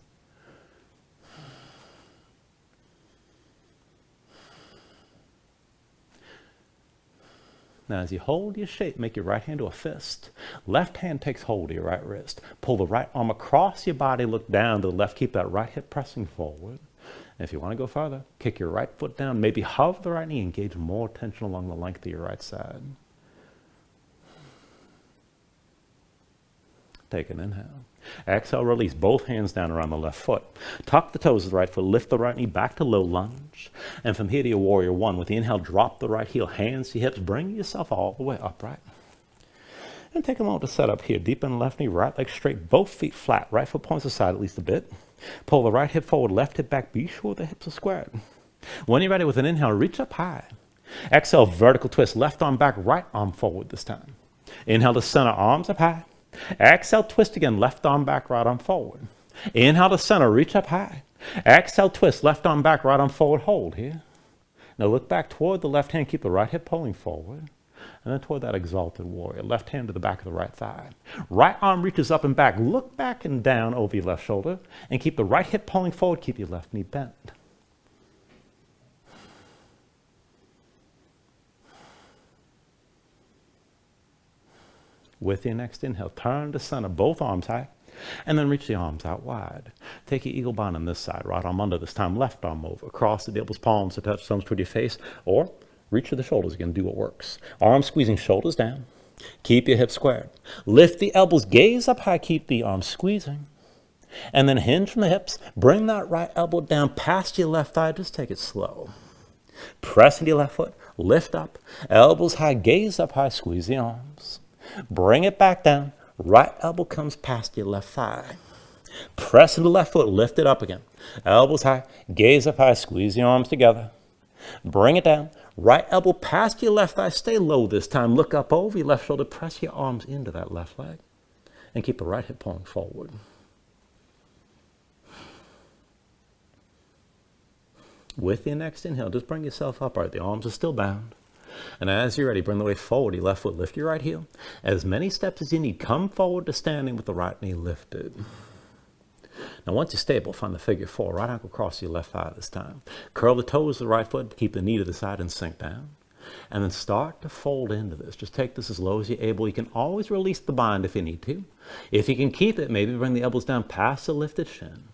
Now, as you hold your shape, make your right hand to a fist. Left hand takes hold of your right wrist. Pull the right arm across your body, look down to the left. Keep that right hip pressing forward. And if you want to go farther, kick your right foot down. Maybe hover the right knee, engage more tension along the length of your right side. Take an inhale. Exhale, release. Both hands down around the left foot. Tuck the toes of the right foot. Lift the right knee back to low lunge. And from here to your warrior one. With the inhale, drop the right heel. Hands to your hips. Bring yourself all the way upright. And take a moment to set up here. Deep in the left knee, right leg straight. Both feet flat. Right foot points aside at least a bit. Pull the right hip forward. Left hip back. Be sure the hips are squared. When you're ready with an inhale, reach up high. Exhale, vertical twist. Left arm back. Right arm forward this time. Inhale to center. Arms up high. Exhale, twist again, left arm back, right arm forward. Inhale to center, reach up high. Exhale, twist, left arm back, right arm forward, hold here. Now look back toward the left hand, keep the right hip pulling forward. And then toward that exalted warrior, left hand to the back of the right thigh. Right arm reaches up and back, look back and down over your left shoulder, and keep the right hip pulling forward, keep your left knee bent. With your next inhale, turn to center, both arms high, and then reach the arms out wide. Take your eagle bind on this side, right arm under this time, left arm over. Cross the devil's palms to touch thumbs toward your face, or reach to the shoulders again, do what works. Arms squeezing, shoulders down. Keep your hips squared. Lift the elbows, gaze up high, keep the arms squeezing. And then hinge from the hips, bring that right elbow down past your left thigh, just take it slow. Press into your left foot, lift up, elbows high, gaze up high, squeeze the arms. Bring it back down. Right elbow comes past your left thigh. Press into the left foot. Lift it up again. Elbows high. Gaze up high. Squeeze the arms together. Bring it down. Right elbow past your left thigh. Stay low this time. Look up over your left shoulder. Press your arms into that left leg. And keep the right hip pulling forward. With your next inhale, just bring yourself upright. The arms are still bound. And as you're ready, bring the weight forward. Your left foot, lift your right heel. As many steps as you need, come forward to standing with the right knee lifted. Now, once you're stable, find the figure four. Right ankle across your left thigh this time. Curl the toes of the right foot. Keep the knee to the side and sink down. And then start to fold into this. Just take this as low as you're able. You can always release the bind if you need to. If you can keep it, maybe bring the elbows down past the lifted shin.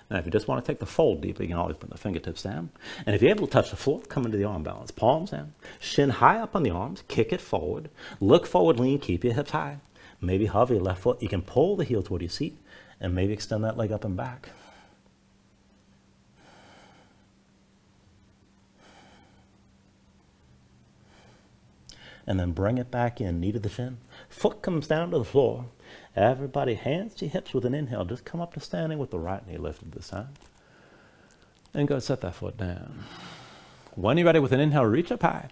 Now, if you just want to take the fold deeper, you can always bring the fingertips down. And if you're able to touch the floor, come into the arm balance. Palms down. Shin high up on the arms. Kick it forward. Look forward, lean. Keep your hips high. Maybe hover your left foot. You can pull the heel toward your seat and maybe extend that leg up and back. And then bring it back in, knee to the shin. Foot comes down to the floor. Everybody, hands to hips with an inhale. Just come up to standing with the right knee lifted this time. And go set that foot down. When you're ready with an inhale, reach up high.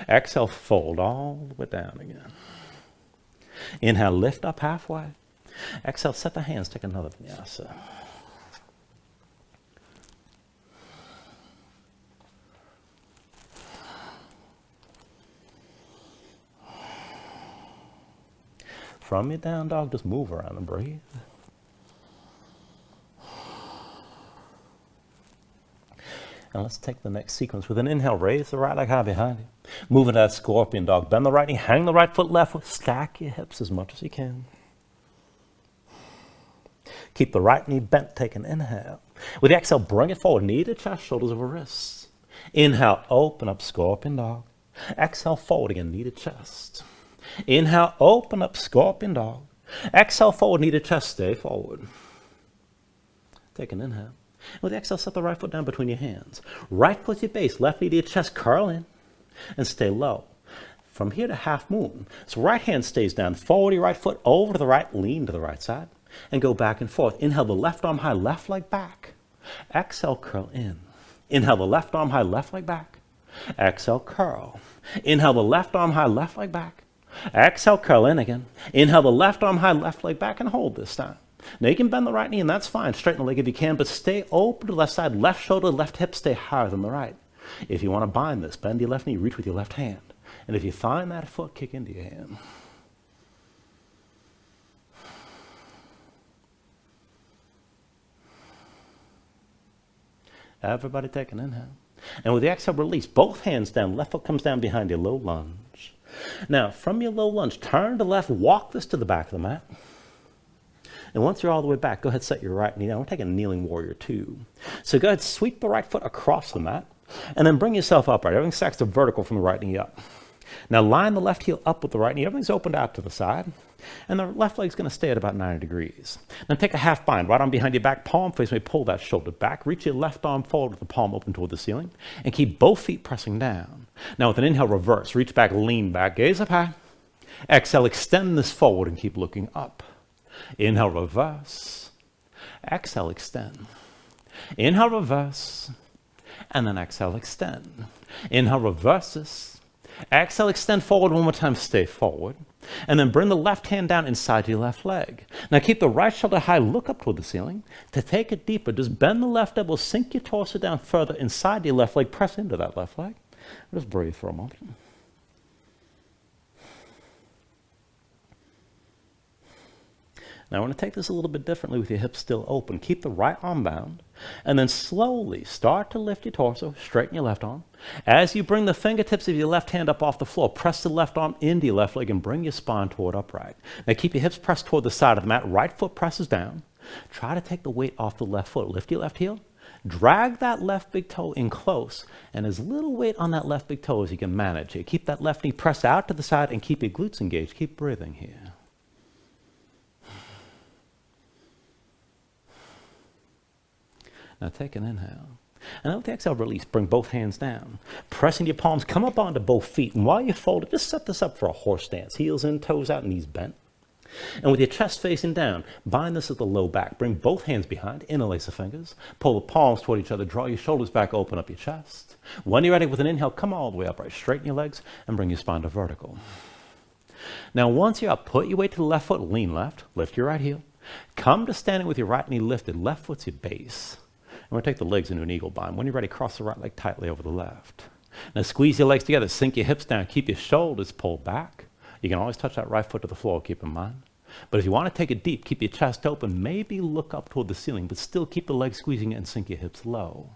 Exhale, fold all the way down again. Inhale, lift up halfway. Exhale, set the hands, take another vinyasa. From your down dog, just move around and breathe. And let's take the next sequence. With an inhale, raise the right leg high behind you. Move into that scorpion dog. Bend the right knee, hang the right foot, left foot. Stack your hips as much as you can. Keep the right knee bent, take an inhale. With the exhale, bring it forward, knee to chest, shoulders over wrists. Inhale, open up, scorpion dog. Exhale, forward again, knee to chest. Inhale, open up, scorpion dog. Exhale, forward, knee to chest, stay forward. Take an inhale. With the exhale, set the right foot down between your hands. Right foot to your base, left knee to your chest, curl in, and stay low. From here to half moon. So right hand stays down, forward your right foot, over to the right, lean to the right side, and go back and forth. Inhale the left arm high, left leg back. Exhale, curl in. Inhale the left arm high, left leg back. Exhale, curl. Inhale the left arm high, left leg back. Exhale, curl in again. Inhale the left arm high, left leg back, and hold this time. Now you can bend the right knee, and that's fine. Straighten the leg if you can, but stay open to the left side. Left shoulder, left hip, stay higher than the right. If you want to bind this, bend your left knee, reach with your left hand. And if you find that foot, kick into your hand. Everybody take an inhale. And with the exhale, release. Both hands down. Left foot comes down behind you. Low lunge. Now, from your low lunge, turn to left. Walk this to the back of the mat. And once you're all the way back, go ahead, set your right knee down. We're taking a kneeling warrior two. So go ahead, sweep the right foot across the mat. And then bring yourself upright. Everything stacks to vertical from the right knee up. Now line the left heel up with the right knee. Everything's opened out to the side. And the left leg's going to stay at about 90 degrees. Now take a half bind. Right arm behind your back, palm face. May pull that shoulder back. Reach your left arm forward with the palm open toward the ceiling. And keep both feet pressing down. Now with an inhale, reverse. Reach back, lean back. Gaze up high. Exhale, extend this forward and keep looking up. Inhale, reverse. Exhale, extend. Inhale, reverse. And then exhale, extend. Inhale, reverse this. Exhale, extend forward one more time, stay forward. And then bring the left hand down inside your left leg. Now keep the right shoulder high, look up toward the ceiling. To take it deeper, just bend the left elbow, sink your torso down further inside your left leg, press into that left leg. Just breathe for a moment. Now I want to take this a little bit differently with your hips still open. Keep the right arm bound, and then slowly start to lift your torso, straighten your left arm. As you bring the fingertips of your left hand up off the floor, press the left arm into your left leg and bring your spine toward upright. Now keep your hips pressed toward the side of the mat. Right foot presses down. Try to take the weight off the left foot. Lift your left heel. Drag that left big toe in close, and as little weight on that left big toe as you can manage. Here, keep that left knee pressed out to the side and keep your glutes engaged. Keep breathing here. Now take an inhale. And with the exhale, release. Bring both hands down. Pressing your palms, come up onto both feet. And while you fold it, just set this up for a horse stance. Heels in, toes out, knees bent. And with your chest facing down, bind this at the low back. Bring both hands behind, interlace the fingers. Pull the palms toward each other. Draw your shoulders back, open up your chest. When you're ready with an inhale, come all the way upright. Straighten your legs and bring your spine to vertical. Now once you're up, put your weight to the left foot, lean left. Lift your right heel. Come to standing with your right knee lifted, left foot's your base. And we're going to take the legs into an eagle bind. When you're ready, cross the right leg tightly over the left. Now squeeze your legs together, sink your hips down, keep your shoulders pulled back. You can always touch that right foot to the floor, keep in mind. But if you want to take it deep, keep your chest open, maybe look up toward the ceiling, but still keep the legs squeezing and sink your hips low.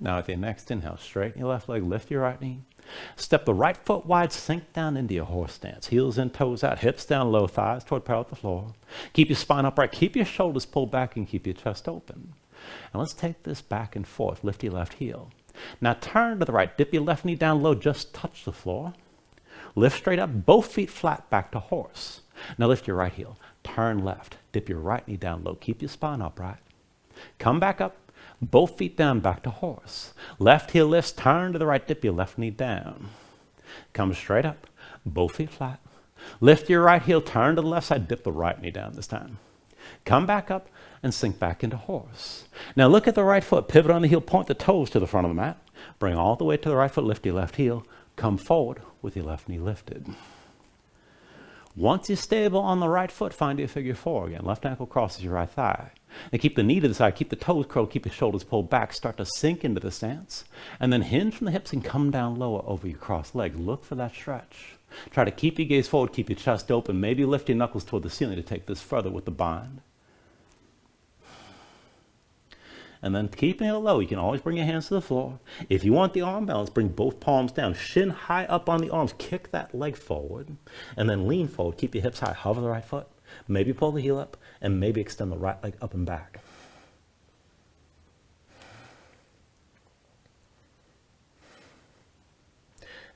Now with your next inhale, straighten your left leg, lift your right knee. Step the right foot wide, sink down into your horse stance. Heels in, toes out, hips down low, thighs toward parallel with the floor. Keep your spine upright, keep your shoulders pulled back, and keep your chest open. And let's take this back and forth. Lift your left heel. Now turn to the right, dip your left knee down low, just touch the floor. Lift straight up, both feet flat, back to horse. Now lift your right heel. Turn left, dip your right knee down low, keep your spine upright. Come back up. Both feet down, back to horse. Left heel lifts, turn to the right, dip your left knee down. Come straight up, both feet flat. Lift your right heel, turn to the left side, dip the right knee down this time. Come back up and sink back into horse. Now look at the right foot, pivot on the heel, point the toes to the front of the mat. Bring all the way to the right foot, lift your left heel. Come forward with your left knee lifted. Once you're stable on the right foot, find your figure four again. Left ankle crosses your right thigh. Now keep the knee to the side, keep the toes curled, keep your shoulders pulled back, start to sink into the stance, and then hinge from the hips and come down lower over your crossed legs. Look for that stretch. Try to keep your gaze forward, keep your chest open, maybe lift your knuckles toward the ceiling to take this further with the bind. And then keeping it low, you can always bring your hands to the floor. If you want the arm balance, bring both palms down, shin high up on the arms, kick that leg forward, and then lean forward, keep your hips high, hover the right foot, maybe pull the heel up, and maybe extend the right leg up and back.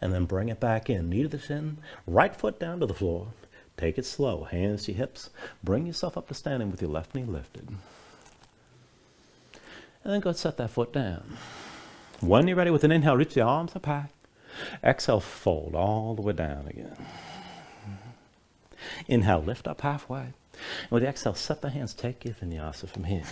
And then bring it back in, knee to the shin, right foot down to the floor. Take it slow, hands to your hips, bring yourself up to standing with your left knee lifted. And then go set that foot down. When you're ready with an inhale, reach the arms up high. Exhale, fold all the way down again. Inhale, lift up halfway. And with the exhale, set the hands, take your vinyasa from here.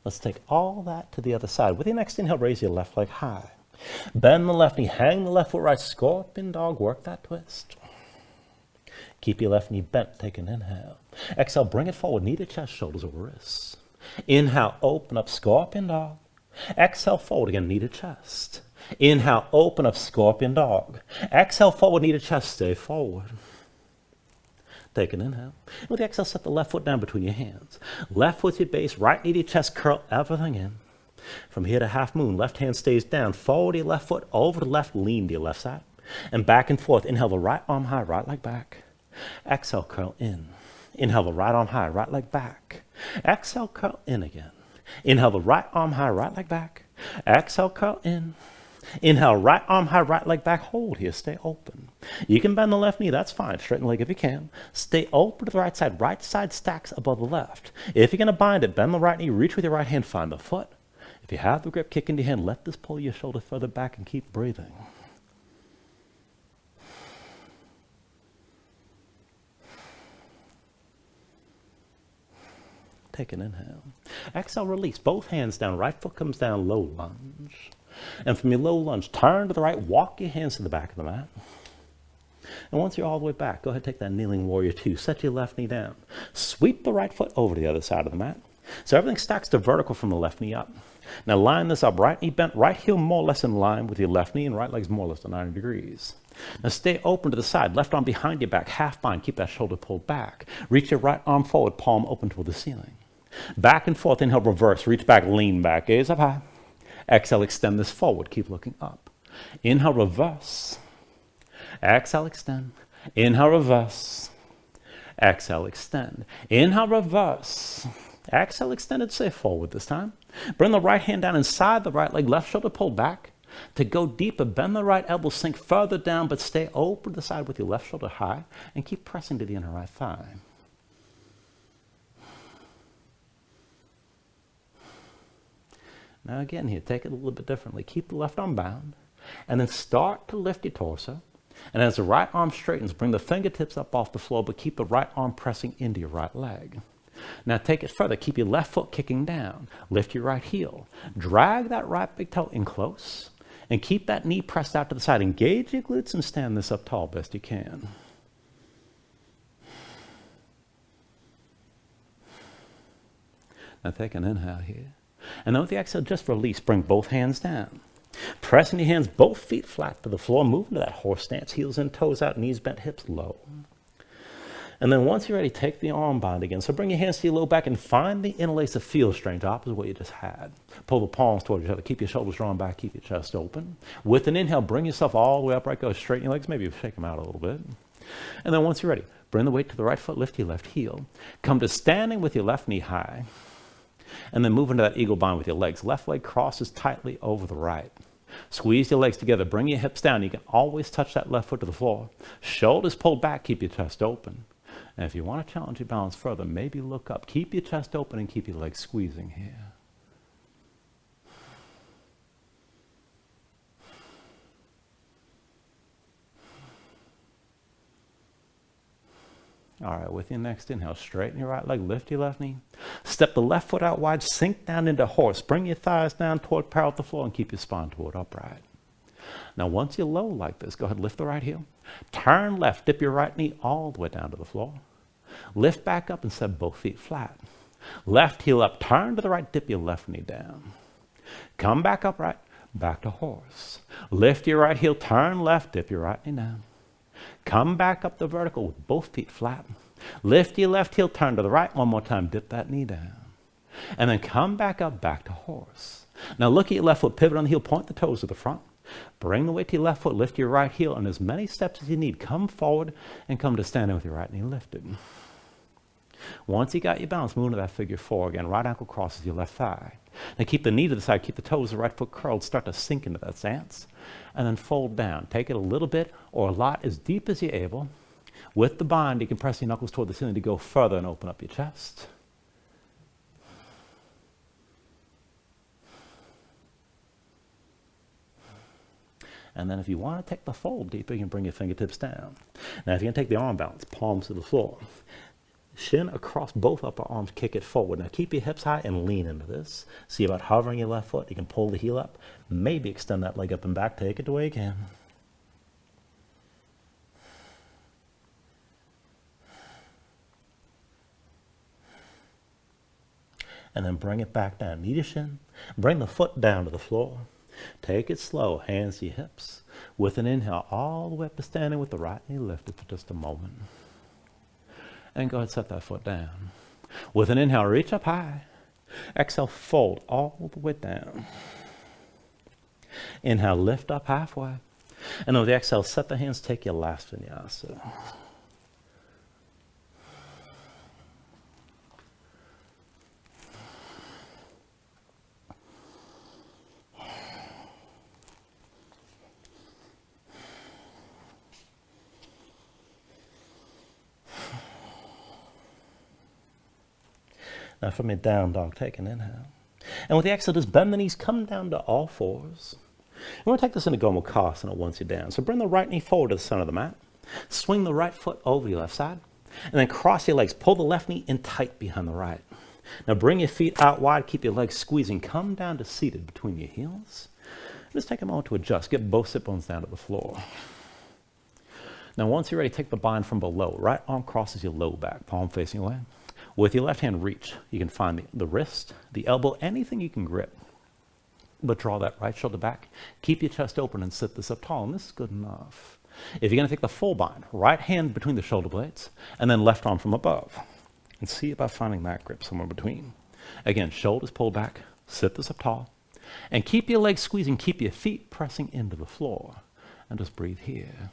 Let's take all that to the other side. With your next inhale, raise your left leg high. Bend the left knee, hang the left foot right, scorpion dog, work that twist. Keep your left knee bent, take an inhale. Exhale, bring it forward, knee to chest, shoulders over wrists. Inhale, open up, scorpion dog. Exhale, forward again, knee to chest. Inhale, open up, scorpion dog. Exhale, forward, knee to chest, stay forward. Take an inhale. With the exhale, set the left foot down between your hands. Left foot's your base, right knee to your chest, curl everything in. From here to half moon, left hand stays down. Forward to your left foot, over to the left, lean to your left side. And back and forth. Inhale the right arm high, right leg back. Exhale, curl in. Inhale the right arm high, right leg back. Exhale, curl in again. Inhale the right arm high, right leg back. Exhale, curl in. Inhale, right arm high, right leg back. Hold here, stay open. You can bend the left knee, that's fine. Straighten the leg if you can. Stay open to the right side stacks above the left. If you're going to bind it, bend the right knee, reach with your right hand, find the foot. If you have the grip, kick into your hand, let this pull your shoulder further back and keep breathing. Take an inhale. Exhale, release. Both hands down. Right foot comes down, low lunge. And from your low lunge, turn to the right, walk your hands to the back of the mat. And once you're all the way back, go ahead and take that kneeling warrior two. Set your left knee down. Sweep the right foot over to the other side of the mat. So everything stacks to vertical from the left knee up. Now line this up. Right knee bent, right heel more or less in line with your left knee, and right leg's more or less to 90 degrees. Now stay open to the side. Left arm behind your back, half bind. Keep that shoulder pulled back. Reach your right arm forward, palm open toward the ceiling. Back and forth, inhale, reverse. Reach back, lean back. Gaze up high. Exhale, extend this forward. Keep looking up. Inhale, reverse. Exhale, extend. Inhale, reverse. Exhale, extend. Inhale, reverse. Exhale, extend and stay forward this time. Bring the right hand down inside the right leg, left shoulder pulled back. To go deeper, bend the right elbow, sink further down, but stay open to the side with your left shoulder high and keep pressing to the inner right thigh. Now again here, take it a little bit differently. Keep the left arm bound, and then start to lift your torso. And as the right arm straightens, bring the fingertips up off the floor, but keep the right arm pressing into your right leg. Now take it further. Keep your left foot kicking down. Lift your right heel. Drag that right big toe in close, and keep that knee pressed out to the side. Engage your glutes and stand this up tall best you can. Now take an inhale here. And then with the exhale, just release. Bring both hands down. Pressing your hands, both feet flat to the floor. Move into that horse stance. Heels in, toes out, knees bent, hips low. And then once you're ready, take the arm bind again. So bring your hands to your low back and find the interlace of feel strength, opposite what you just had. Pull the palms towards each other. Keep your shoulders drawn back. Keep your chest open. With an inhale, bring yourself all the way upright. Go straighten your legs. Maybe shake them out a little bit. And then once you're ready, bring the weight to the right foot. Lift your left heel. Come to standing with your left knee high. And then move into that eagle bind with your legs. Left leg crosses tightly over the right. Squeeze your legs together. Bring your hips down. You can always touch that left foot to the floor. Shoulders pulled back. Keep your chest open. And if you want to challenge your balance further, maybe look up. Keep your chest open and keep your legs squeezing here. All right, with your next inhale, straighten your right leg, lift your left knee. Step the left foot out wide, sink down into horse. Bring your thighs down toward parallel to the floor and keep your spine toward upright. Now, once you're low like this, go ahead and lift the right heel. Turn left, dip your right knee all the way down to the floor. Lift back up and set both feet flat. Left heel up, turn to the right, dip your left knee down. Come back upright, back to horse. Lift your right heel, turn left, dip your right knee down. Come back up the vertical with both feet flat. Lift your left heel, turn to the right. One more time, dip that knee down. And then come back up, back to horse. Now look at your left foot, pivot on the heel, point the toes to the front. Bring the weight to your left foot, lift your right heel, and as many steps as you need, come forward and come to standing with your right knee lifted. Once you got your balance, move into that figure four again. Right ankle crosses your left thigh. Now keep the knee to the side, keep the toes, the right foot curled, start to sink into that stance. And then fold down. Take it a little bit or a lot, as deep as you're able. With the bind, you can press your knuckles toward the ceiling to go further and open up your chest. And then if you want to take the fold deeper, you can bring your fingertips down. Now if you're going to take the arm balance, palms to the floor. Shin across both upper arms, kick it forward. Now keep your hips high and lean into this. See about hovering your left foot. You can pull the heel up. Maybe extend that leg up and back. Take it the way you can. And then bring it back down. Knee to shin. Bring the foot down to the floor. Take it slow. Hands to your hips. With an inhale, all the way up to standing with the right knee lifted for just a moment. And go ahead and set that foot down. With an inhale, reach up high. Exhale, fold all the way down. Inhale, lift up halfway. And with the exhale, set the hands, take your last vinyasa. Now from your down dog, take an inhale. And with the exhale, just bend the knees, come down to all fours. And we're going to take this into Gomukhasana once you're down. So bring the right knee forward to the center of the mat. Swing the right foot over your left side. And then cross your legs. Pull the left knee in tight behind the right. Now bring your feet out wide. Keep your legs squeezing. Come down to seated between your heels. Just take a moment to adjust. Get both sit bones down to the floor. Now once you're ready, take the bind from below. Right arm crosses your low back, palm facing away. With your left hand reach, you can find the wrist, the elbow, anything you can grip. But draw that right shoulder back. Keep your chest open and sit this up tall, and this is good enough. If you're going to take the full bind, right hand between the shoulder blades, and then left arm from above. And see about finding that grip somewhere between. Again, shoulders pulled back, sit this up tall, and keep your legs squeezing, keep your feet pressing into the floor, and just breathe here.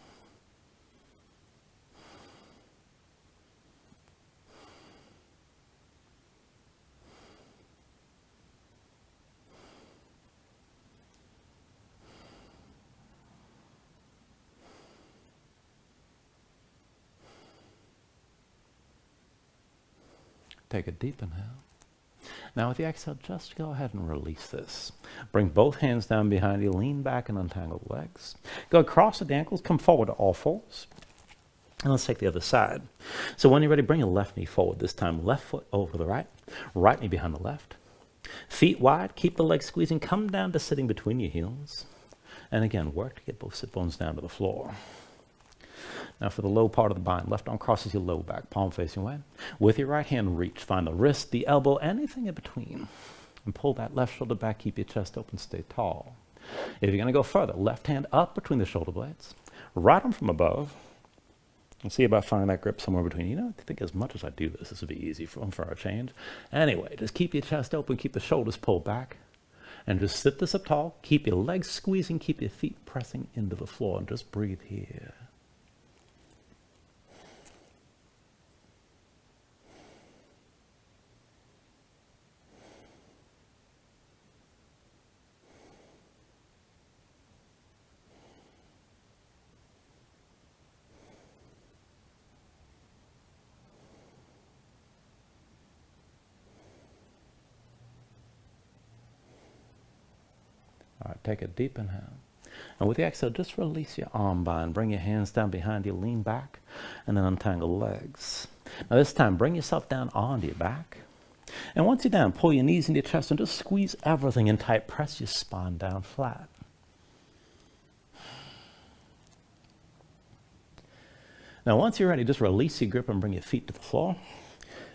Take a deep inhale. Now with the exhale, just go ahead and release this. Bring both hands down behind you, lean back and untangle the legs. Go across at the ankles, come forward to all fours. And let's take the other side. So when you're ready, bring your left knee forward. This time, left foot over the right, right knee behind the left. Feet wide, keep the legs squeezing, come down to sitting between your heels. And again, work to get both sit bones down to the floor. Now for the low part of the bind, left arm crosses your low back, palm facing away. With your right hand, reach, find the wrist, the elbow, anything in between. And pull that left shoulder back, keep your chest open, stay tall. If you're going to go further, left hand up between the shoulder blades, right arm from above, and see about finding that grip somewhere between. You know, I think as much as I do this would be easy for a change. Anyway, just keep your chest open, keep the shoulders pulled back, and just sit this up tall. Keep your legs squeezing, keep your feet pressing into the floor, and just breathe here. All right, take a deep inhale. And with the exhale, just release your arm bind. Bring your hands down behind you, lean back, and then untangle the legs. Now this time, bring yourself down onto your back. And once you're down, pull your knees into your chest and just squeeze everything in tight. Press your spine down flat. Now once you're ready, just release your grip and bring your feet to the floor.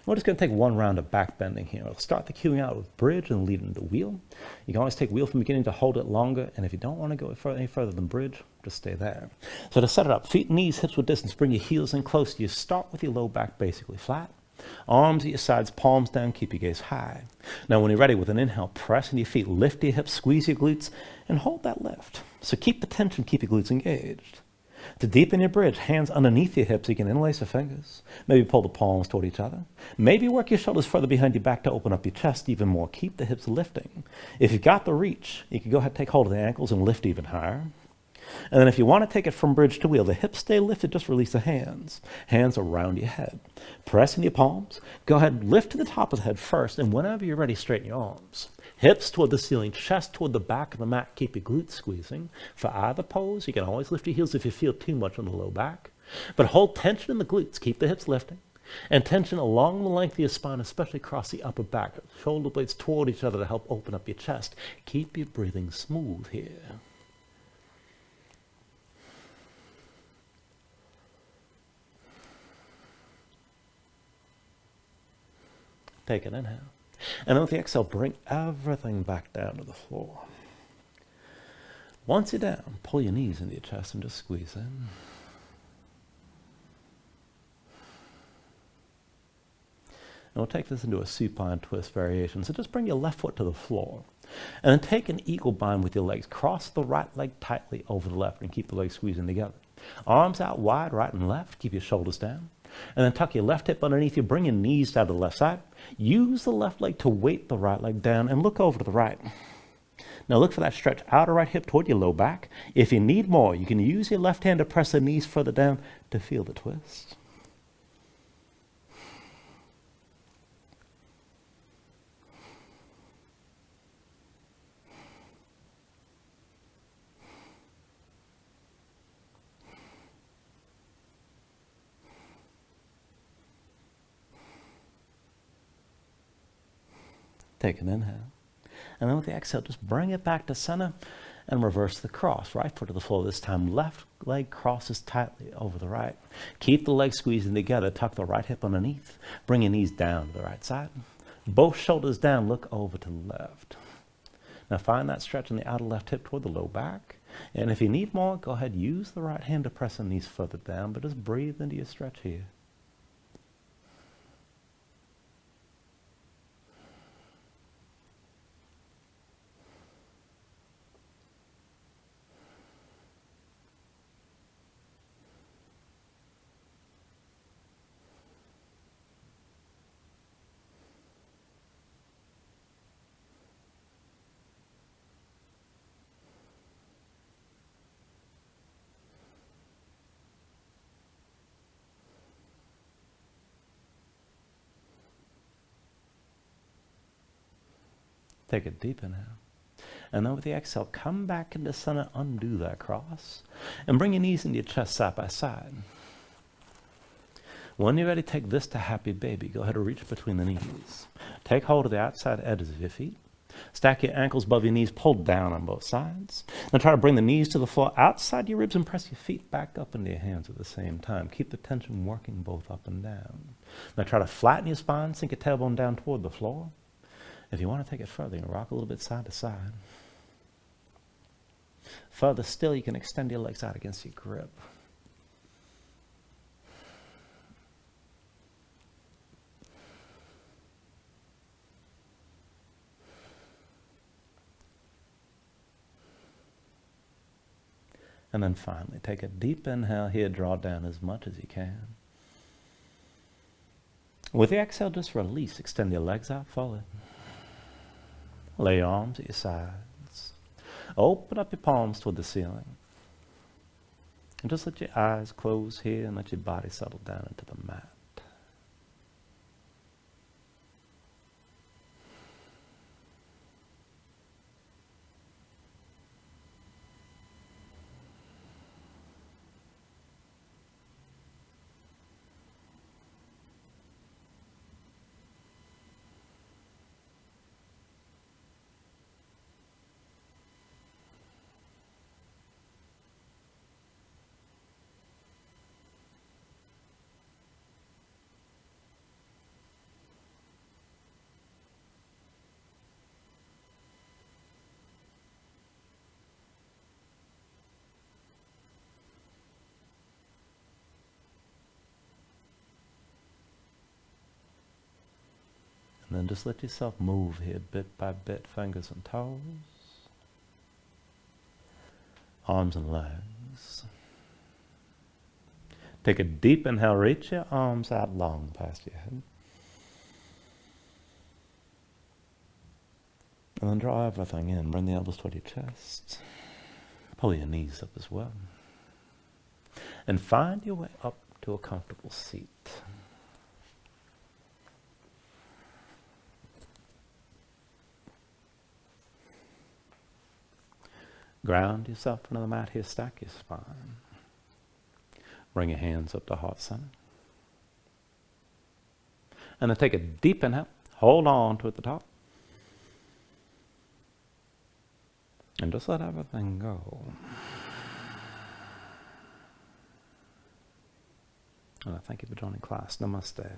We're just going to take one round of back bending here. We'll start the cueing out with bridge and lead into wheel. You can always take wheel from the beginning to hold it longer, and if you don't want to go any further than bridge, just stay there. So to set it up, feet, knees, hips with distance, bring your heels in close. You start with your low back basically flat. Arms at your sides, palms down, keep your gaze high. Now when you're ready, with an inhale, press into your feet, lift your hips, squeeze your glutes, and hold that lift. So keep the tension, keep your glutes engaged. To deepen your bridge, hands underneath your hips, you can interlace your fingers. Maybe pull the palms toward each other. Maybe work your shoulders further behind your back to open up your chest even more. Keep the hips lifting. If you've got the reach, you can go ahead and take hold of the ankles and lift even higher. And then if you want to take it from bridge to wheel, the hips stay lifted, just release the hands. Hands around your head. Press in your palms. Go ahead and lift to the top of the head first, and whenever you're ready, straighten your arms. Hips toward the ceiling, chest toward the back of the mat. Keep your glutes squeezing. For either pose, you can always lift your heels if you feel too much on the low back. But hold tension in the glutes. Keep the hips lifting. And tension along the length of your spine, especially across the upper back. Shoulder blades toward each other to help open up your chest. Keep your breathing smooth here. Take an inhale. And then with the exhale, bring everything back down to the floor. Once you're down, pull your knees into your chest and just squeeze in. And we'll take this into a supine twist variation. So just bring your left foot to the floor. And then take an eagle bind with your legs. Cross the right leg tightly over the left and keep the legs squeezing together. Arms out wide, right and left. Keep your shoulders down. And then tuck your left hip underneath you. Bring your knees down to the left side. Use the left leg to weight the right leg down and look over to the right. Now look for that stretch outer right hip toward your low back. If you need more, you can use your left hand to press the knees further down to feel the twist. Take an inhale. And then with the exhale, just bring it back to center and reverse the cross. Right foot to the floor this time. Left leg crosses tightly over the right. Keep the legs squeezing together. Tuck the right hip underneath. Bring your knees down to the right side. Both shoulders down. Look over to the left. Now find that stretch in the outer left hip toward the low back. And if you need more, go ahead. Use the right hand to press the knees further down. But just breathe into your stretch here. Take a deep inhale. And then with the exhale, come back into center, undo that cross, and bring your knees into your chest side by side. When you're ready, take this to happy baby. Go ahead and reach between the knees. Take hold of the outside edges of your feet. Stack your ankles above your knees, pull down on both sides. Now try to bring the knees to the floor outside your ribs and press your feet back up into your hands at the same time. Keep the tension working both up and down. Now try to flatten your spine, sink your tailbone down toward the floor. If you want to take it further, you can rock a little bit side to side. Further still, you can extend your legs out against your grip. And then finally, take a deep inhale here, draw down as much as you can. With the exhale, just release, extend your legs out forward. Lay your arms at your sides. Open up your palms toward the ceiling. And just let your eyes close here and let your body settle down into the mat. And then just let yourself move here bit by bit, fingers and toes, arms and legs. Take a deep inhale, reach your arms out long past your head. And then draw everything in, bring the elbows toward your chest. Pull your knees up as well. And find your way up to a comfortable seat. Ground yourself into the mat here, stack your spine. Bring your hands up to heart center. And then take a deep inhale, hold on to it at the top. And just let everything go. And I thank you for joining class. Namaste.